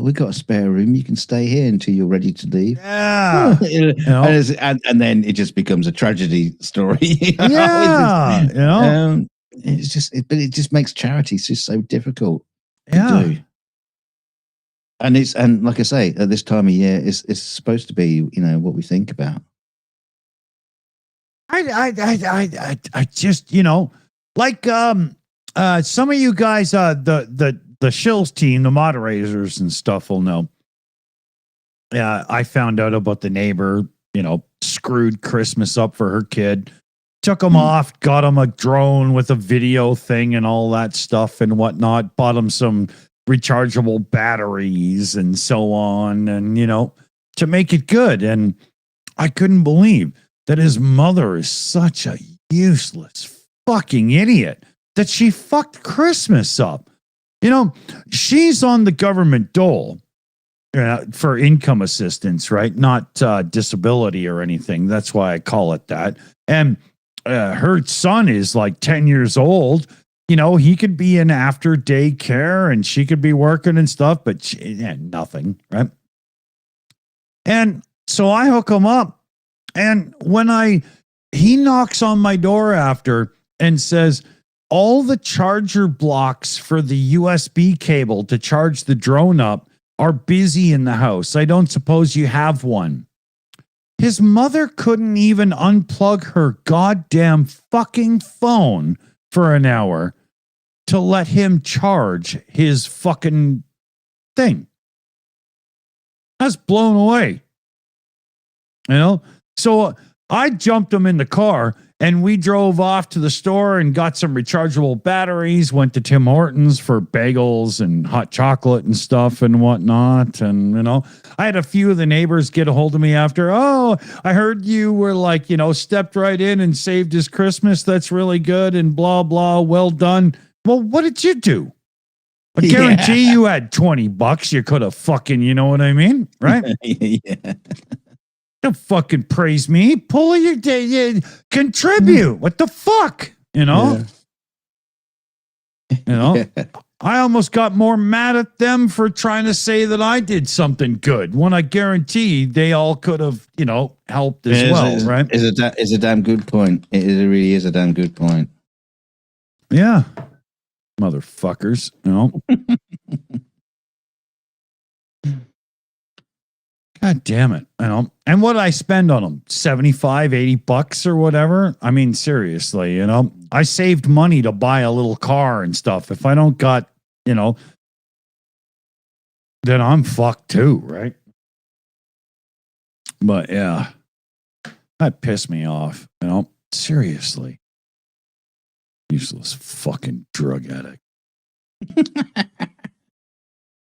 We got a spare room. You can stay here until you're ready to leave. Yeah. You know? And then it just becomes a tragedy story. You know? Yeah. You know? But it just makes charity just so difficult to Yeah. do. And like I say, at this time of year, it's supposed to be, you know, what we think about. I just, you know, like some of you guys, the Shills team, the moderators and stuff will know. Yeah, I found out about the neighbor, you know, screwed Christmas up for her kid. Took him off, got him a drone with a video thing and all that stuff and whatnot. Bought him some rechargeable batteries and so on, and you know, to make it good. And I couldn't believe that his mother is such a useless fucking idiot that she fucked Christmas up. You know, she's on the government dole for income assistance, right? Not disability or anything. That's why I call it that. And her son is like 10 years old. You know, he could be in after daycare and she could be working and stuff, but nothing, right? And so I hook him up. And when he knocks on my door after and says, all the charger blocks for the USB cable to charge the drone up are busy in the house. I don't suppose you have one. His mother couldn't even unplug her goddamn fucking phone for an hour to let him charge his fucking thing. I was blown away. You know? So I jumped him in the car and we drove off to the store and got some rechargeable batteries, went to Tim Hortons for bagels and hot chocolate and stuff and whatnot. And, you know, I had a few of the neighbors get a hold of me after, oh, I heard you were like, you know, stepped right in and saved his Christmas. That's really good and blah, blah. Well done. Well, what did you do? I guarantee you had $20. You could have fucking, you know what I mean? Right? Yeah. Don't fucking praise me. Pull your day. Contribute. What the fuck? You know? Yeah. You know? I almost got more mad at them for trying to say that I did something good when I guarantee they all could have, you know, helped as well, right? It's a damn good point. It really is a damn good point. Yeah. Motherfuckers, you know? God damn it. You know? And what did I spend on them? $75, $80 or whatever? I mean, seriously, you know, I saved money to buy a little car and stuff. If I don't got, you know, then I'm fucked too, right? But yeah, that pissed me off, you know, seriously. Useless fucking drug addict.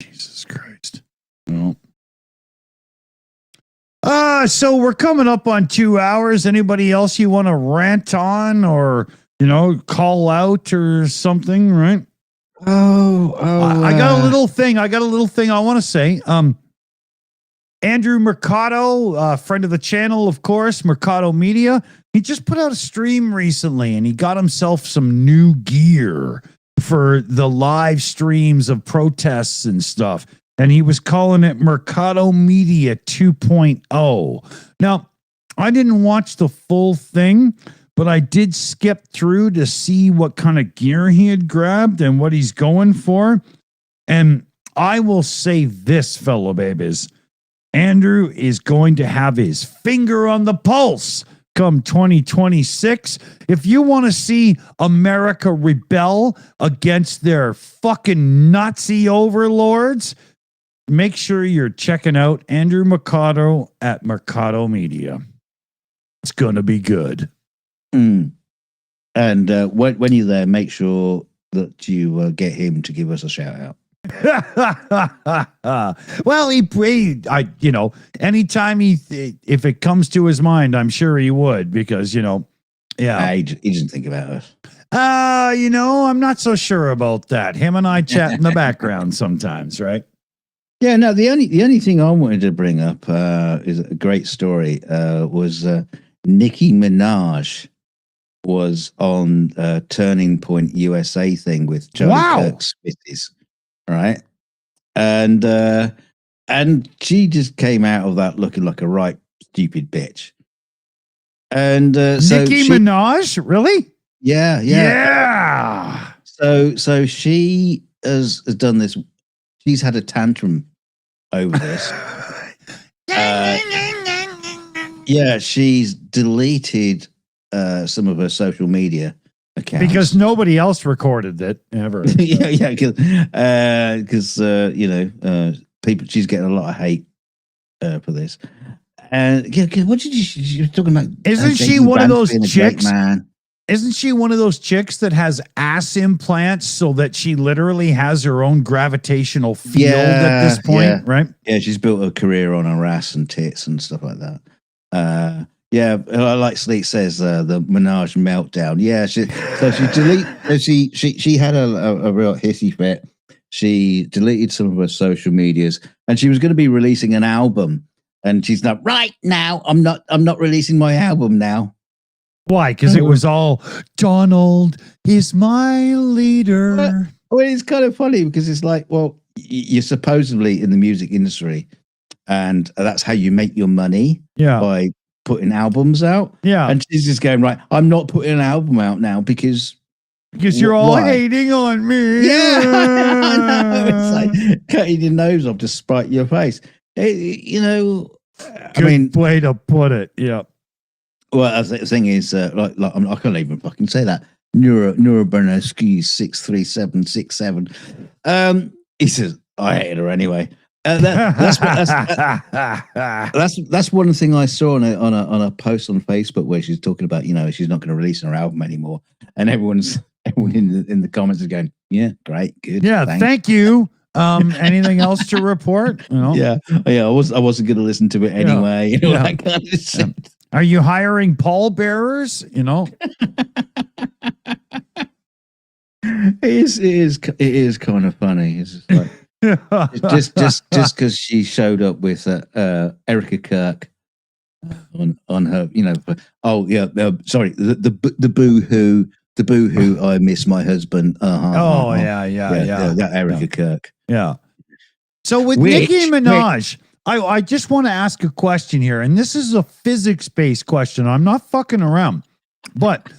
Jesus Christ. You know? So we're coming up on 2 hours. Anybody else you want to rant on or, you know, call out or something, right? I got a little thing. I want to say. Andrew Mercado, friend of the channel, of course, Mercado Media. He just put out a stream recently and he got himself some new gear for the live streams of protests and stuff. And he was calling it Mercado Media 2.0. Now, I didn't watch the full thing, but I did skip through to see what kind of gear he had grabbed and what he's going for. And I will say this, fellow babies. Andrew is going to have his finger on the pulse come 2026. If you want to see America rebel against their fucking Nazi overlords, make sure you're checking out Andrew Mercado at Mercado Media. It's going to be good. And when you're there, make sure that you get him to give us a shout out. Well, anytime if it comes to his mind, I'm sure he would, because, yeah. He doesn't think about us. I'm not so sure about that. Him and I chat in the background sometimes, right? Yeah, no, the only thing I wanted to bring up is a great story. Was Nicki Minaj was on Turning Point USA thing with Charlie Kirk Smithies, right? And she just came out of that looking like a right stupid bitch. And Nicki Minaj, really? Yeah. So she has done this. She's had a tantrum over this. Yeah, she's deleted some of her social media accounts because nobody else recorded it ever. yeah, because people. She's getting a lot of hate for this. And what did you're talking about? Isn't she one of those chicks? Isn't she one of those chicks that has ass implants so that she literally has her own gravitational field at this point, right? Yeah, she's built a career on her ass and tits and stuff like that. Like Sleek says, the Minaj meltdown. Yeah, she had a real hissy fit. She deleted some of her social medias, and she was going to be releasing an album. And she's not right now. I'm not releasing my album now. Why? Because it was all Donald is my leader. Well, it's kind of funny because it's like, well, you're supposedly in the music industry, and that's how you make your money. Yeah, by putting albums out. Yeah, and she's just going, right, I'm not putting an album out now because you're all hating on me. Yeah, I know. It's like cutting your nose off to spite your face. Good way to put it. Yeah. Well, the thing is, I can't even fucking say that. Neuroberneski 63767. He says I hated her anyway. That's one thing I saw on a post on Facebook where she's talking about she's not going to release her album anymore, and everyone in the comments is going, yeah, great, good, yeah, thank you. Anything else to report? Yeah. I wasn't going to listen to it anyway. That kind of shit. Are you hiring pallbearers? It is kind of funny. It's just like just because she showed up with Erica Kirk on her, sorry, the boo-hoo, I miss my husband. That Erica Kirk. Yeah. So with Nicki Minaj, I just want to ask a question here, and this is a physics-based question. I'm not fucking around. But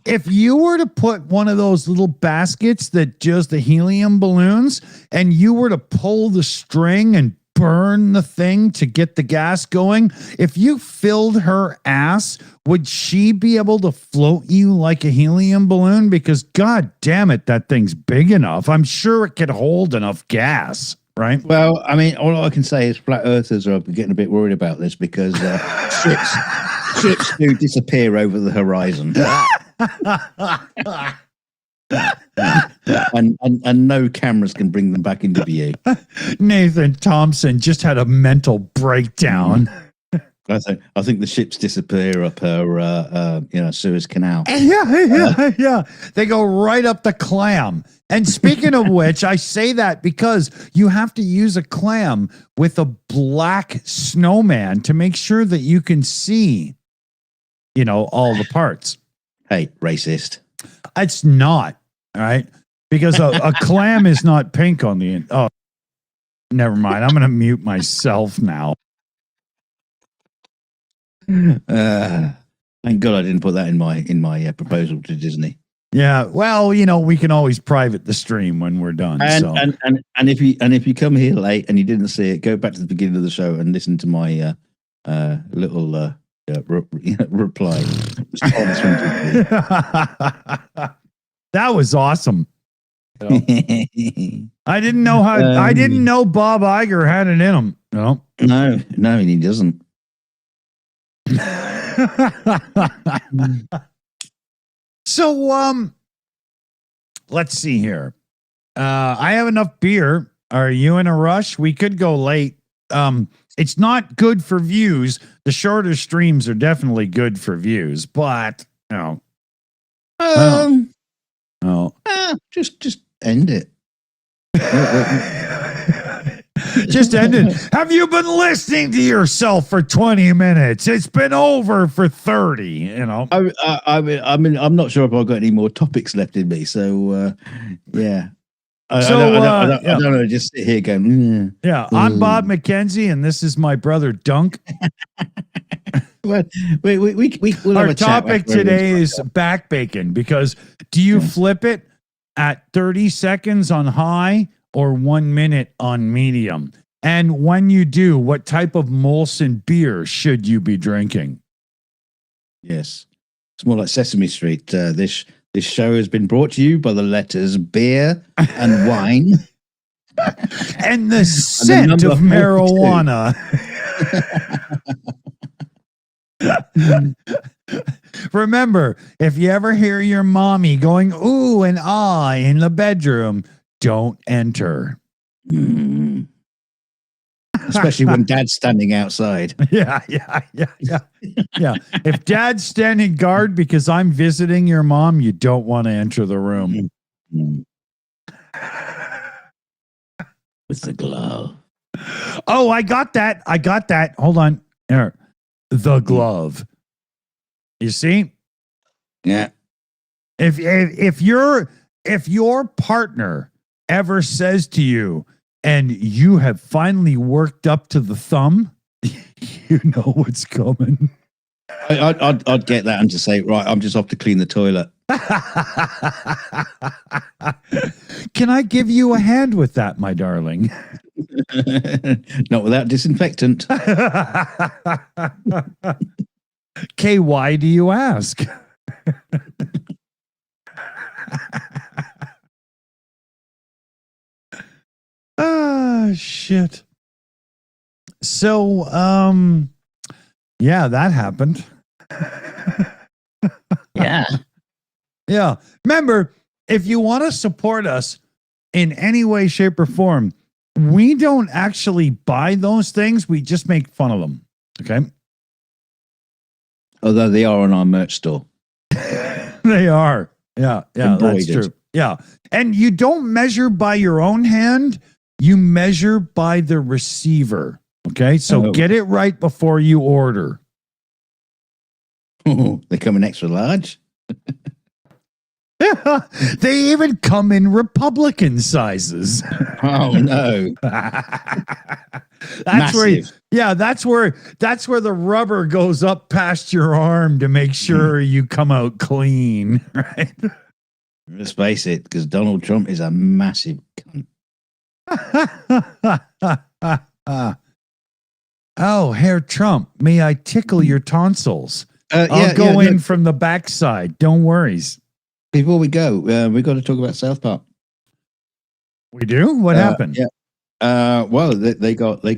if you were to put one of those little baskets that just the helium balloons, and you were to pull the string and burn the thing to get the gas going, if you filled her ass, would she be able to float you like a helium balloon? Because god damn it, that thing's big enough. I'm sure it could hold enough gas. Right. Well, I mean, all I can say is flat earthers are getting a bit worried about this because ships do disappear over the horizon, and no cameras can bring them back into view. Nathan Thompson just had a mental breakdown. I think the ships disappear up her Suez Canal. Yeah. They go right up the clam. And speaking of which, I say that because you have to use a clam with a black snowman to make sure that you can see, all the parts. Hey, racist. It's not, all right? Because a clam is not pink on the end. Oh, never mind. I'm going to mute myself now. Thank God I didn't put that in my proposal to Disney. Yeah, well, we can always private the stream when we're done. And if you come here late and you didn't see it, go back to the beginning of the show and listen to my little reply. That was awesome. I didn't know I didn't know Bob Iger had it in him. No, he doesn't. So let's see here. I have enough beer Are you in a rush? We could go late. It's not good for views. The shorter streams are definitely good for views, but no. Just end it. Just ended. Have you been listening to yourself for 20 minutes? It's been over for 30, you know. I mean, I'm not sure if I've got any more topics left in me. So, yeah. I don't know. Just sit here going, I'm Bob McKenzie, and this is my brother Dunk. Well, we'll Our have a chat topic after today everyone's is back bacon, because do you flip it at 30 seconds on high or 1 minute on medium? And when you do, what type of Molson beer should you be drinking? Yes. It's more like Sesame Street. This show has been brought to you by the letters beer and wine. And the scent of marijuana. Remember, if you ever hear your mommy going ooh and ah in the bedroom, don't enter. Especially when dad's standing outside. Yeah. If dad's standing guard because I'm visiting your mom, you don't want to enter the room. With the glove. Oh, I got that. Hold on. There. The glove. You see? Yeah. If your partner ever says to you, and you have finally worked up to the thumb, you know what's coming. I'd get that and just say, right, I'm just off to clean the toilet. Can I give you a hand with that, my darling? Not without disinfectant. Okay, why do you ask? Shit. So, yeah, that happened. Yeah. Yeah. Remember, if you want to support us in any way, shape, or form, we don't actually buy those things. We just make fun of them. Okay. Although they are on our merch store. They are. Yeah. Embroidered. That's true. Yeah. And you don't measure by your own hand. You measure by the receiver. Okay. So get it right before you order. They come in extra large. Yeah, they even come in Republican sizes. Oh no. That's where that's where the rubber goes up past your arm to make sure you come out clean, right? Let's face it, because Donald Trump is a massive cunt. Oh, Herr Trump, may I tickle your tonsils? I'll go in from the backside. Don't worry. Before we go, we've got to talk about South Park. We do? What happened? Yeah. Well, they got. I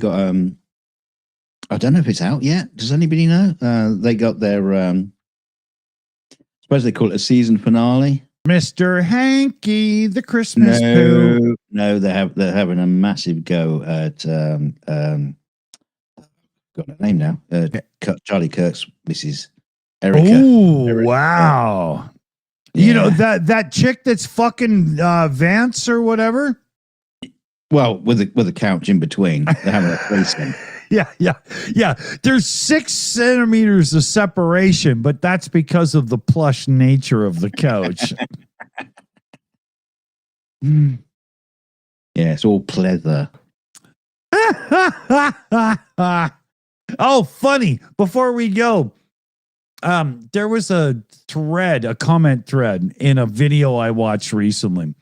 don't know if it's out yet. Does anybody know? They got their. I suppose they call it a season finale. Mr. Hanky, the Christmas poo. No, they're having a massive go at. Got her name now. Charlie Kirk's Mrs. Erica. Oh, wow. Yeah. You know, that chick that's fucking Vance or whatever? Well, with a couch in between. They're having a threesome. Yeah. There's 6 centimeters of separation, but that's because of the plush nature of the couch. Yeah, it's all pleather. Oh, funny. Before we go, there was a comment thread in a video I watched recently.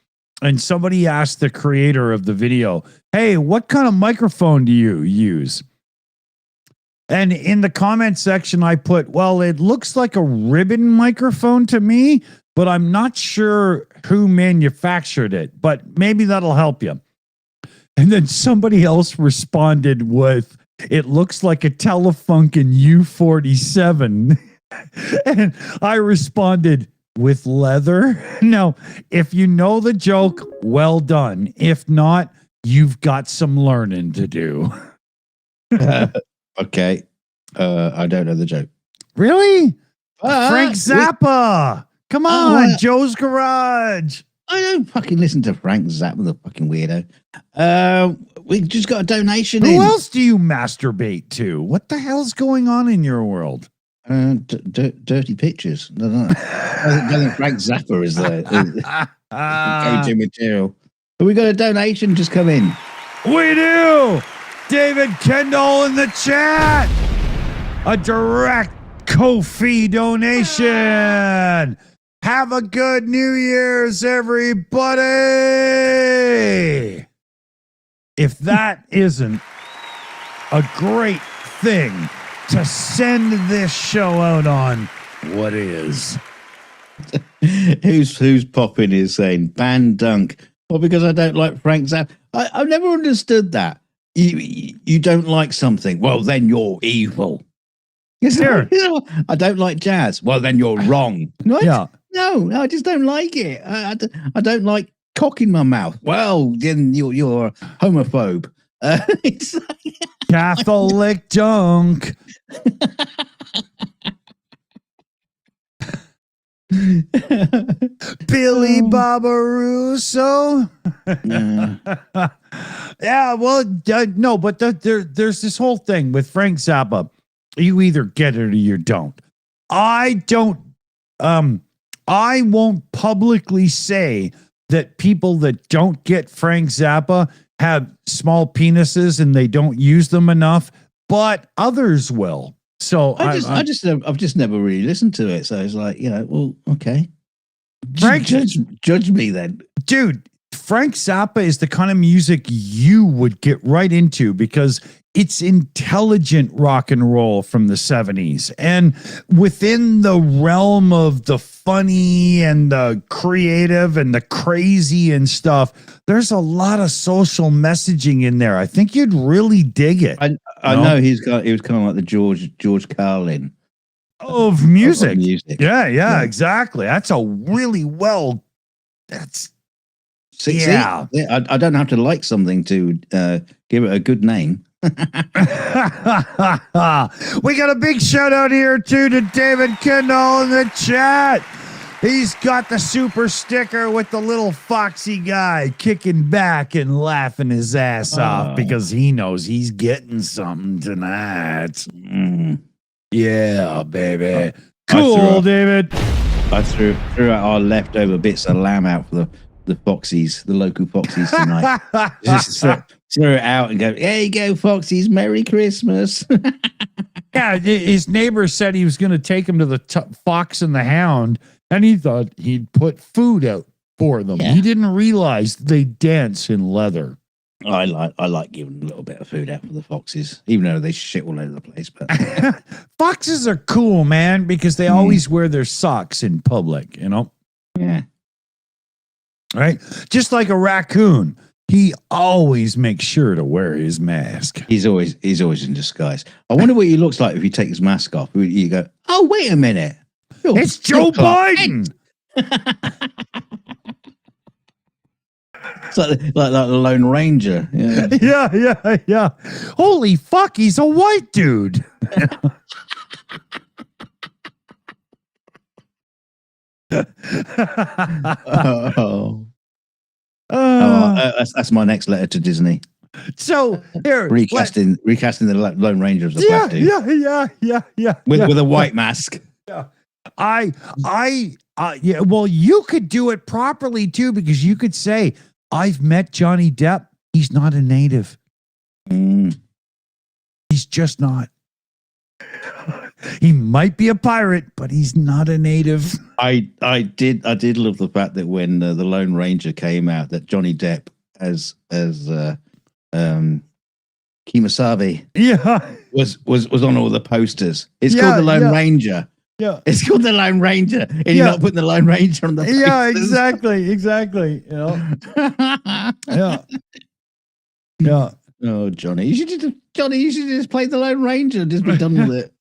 And somebody asked the creator of the video, hey, what kind of microphone do you use? And in the comment section, I put, well, it looks like a ribbon microphone to me, but I'm not sure who manufactured it, but maybe that'll help you. And then somebody else responded with, it looks like a Telefunken U47. And I responded, with leather? Now, if you know the joke, well done. If not, you've got some learning to do. Okay. I don't know the joke. Really? Frank We- Zappa. Come Oh, on, Joe's Garage. I don't fucking listen to Frank Zappa, the fucking weirdo. We just got a donation Who in. else do you masturbate to? What the hell's going on in your world? Dirty pictures. No. I don't think Frank Zappa is the go-to material. But we got a donation just come in. We do. David Kendall in the chat. A direct Ko-fi donation. Have a good New Year's, everybody. If that isn't a great thing to send this show out on, what is? Who's popping is saying ban Dunk? Well, because I don't like Frank Zappa. I've never understood that. You don't like something. Well, then you're evil. Sure. I don't like jazz. Well, then you're wrong. What? Yeah. No, I just don't like it. I don't like cock in my mouth. Well, then you're a homophobe. It's Catholic Dunk. Billy Barbarossa. Yeah, well, no, but there's this whole thing with Frank Zappa. You either get it or you don't. I won't publicly say that people that don't get Frank Zappa have small penises and they don't use them enough, but others will. So I've just never really listened to it. So it's like, well, okay. Frank, judge me then. Dude, Frank Zappa is the kind of music you would get right into because it's intelligent rock and roll from the 70s. And within the realm of the funny and the creative and the crazy and stuff, there's a lot of social messaging in there. I think you'd really dig it. I know he was kind of like the George Carlin of music. Of music. Yeah, exactly. That's a really See, yeah. I don't have to like something to give it a good name. We got a big shout out here too to David Kendall in the chat. He's got the super sticker with the little foxy guy kicking back and laughing his ass off because he knows he's getting something tonight. Yeah, baby. Cool, David. I threw out our leftover bits of lamb out for the Foxies, the local Foxies tonight. Just throw it out and go, there you go, Foxies, Merry Christmas. Yeah, his neighbor said he was going to take him to the Fox and the Hound, and he thought he'd put food out for them. Yeah. He didn't realize they dance in leather. I like giving a little bit of food out for the foxes, even though they shit all over the place. But foxes are cool, man, because they always wear their socks in public, Yeah. Right? Just like a raccoon, he always makes sure to wear his mask. He's always in disguise. I wonder what he looks like if you take his mask off. You go, oh, wait a minute. It's Joe Biden. It's like the Lone Ranger. Yeah. Holy fuck, he's a white dude. That's my next letter to Disney. So here, recasting the Lone Ranger as a black dude. Yeah. With a white mask. Yeah. Yeah. Well, you could do it properly too, because you could say, "I've met Johnny Depp. He's not a native. He's just not. He might be a pirate, but he's not a native." I did love the fact that when the Lone Ranger came out, that Johnny Depp as Kimasabi, was on all the posters. It's called the Lone Ranger. Yeah, it's called the Lone Ranger, and you're not putting the Lone Ranger on the posters. Yeah, exactly. Yeah. Oh, Johnny, you should just play the Lone Ranger and just be done with it.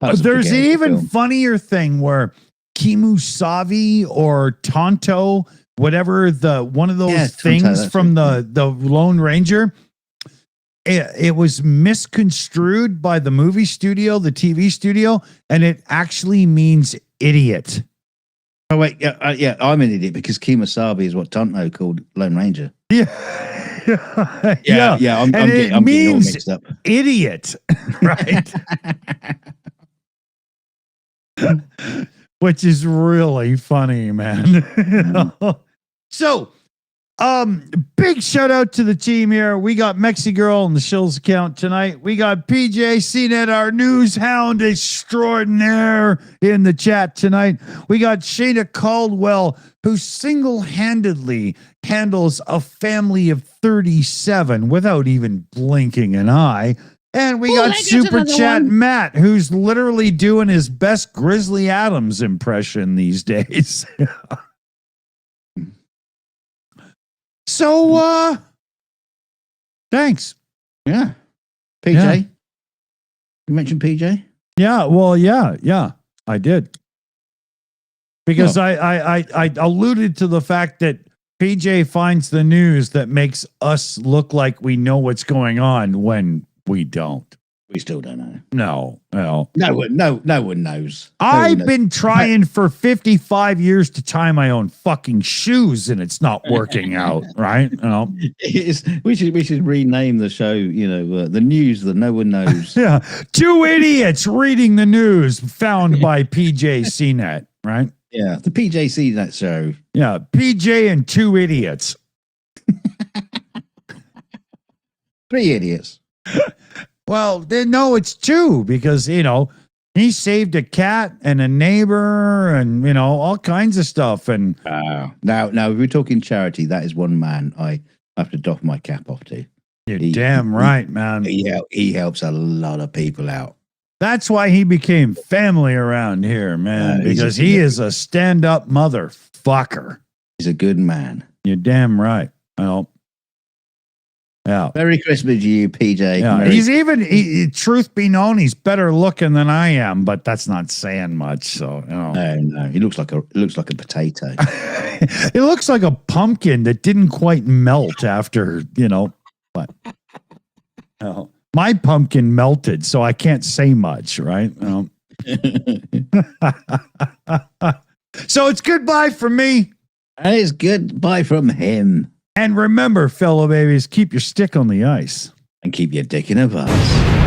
There's an even funnier thing where Kimusavi or Tonto whatever one of those Yeah, things that's from it. the Lone Ranger. It was misconstrued by the movie studio, the TV studio, and it actually means idiot. Oh wait, yeah, I'm an idiot because Kemosabe is what Tonto called Lone Ranger. Yeah. Yeah. I'm getting all mixed up. Idiot, right? Which is really funny, man. So, big shout out to the team here. We got Mexi Girl on the Shills account tonight. We got PJ CNET, our news hound extraordinaire, in the chat tonight. We got Shayna Caldwell, who single-handedly handles a family of 37 without even blinking an eye. And we got Super Chat Matt, who's literally doing his best Grizzly Adams impression these days. So, thanks. Yeah. PJ. Yeah. You mentioned PJ? Yeah, well, yeah, I did. Because I alluded to the fact that PJ finds the news that makes us look like we know what's going on when we don't. We still don't know. No. No one knows. I've been trying for 55 years to tie my own fucking shoes, and it's not working out, right? We should rename the show, the news that no one knows. Yeah. 2 idiots reading the news found by PJ CNET, right? Yeah, the PJC that show. Yeah, PJ and 2 idiots. 3 idiots. Well, no, it's 2 because, he saved a cat and a neighbor and, all kinds of stuff. And now, if we're talking charity, that is one man I have to doff my cap off to. You're damn right, man. He helps a lot of people out. That's why he became family around here, man, because he is a stand-up motherfucker. He's a good man. You're damn right. Well, yeah. Merry Christmas to you, PJ. Yeah. He's truth be known, he's better looking than I am, but that's not saying much. So, No. He looks like a potato. It looks like a pumpkin that didn't quite melt after, but my pumpkin melted, so I can't say much, right? So it's goodbye from me. And it's goodbye from him. And remember, fellow babies, keep your stick on the ice. And keep your dick in a vase.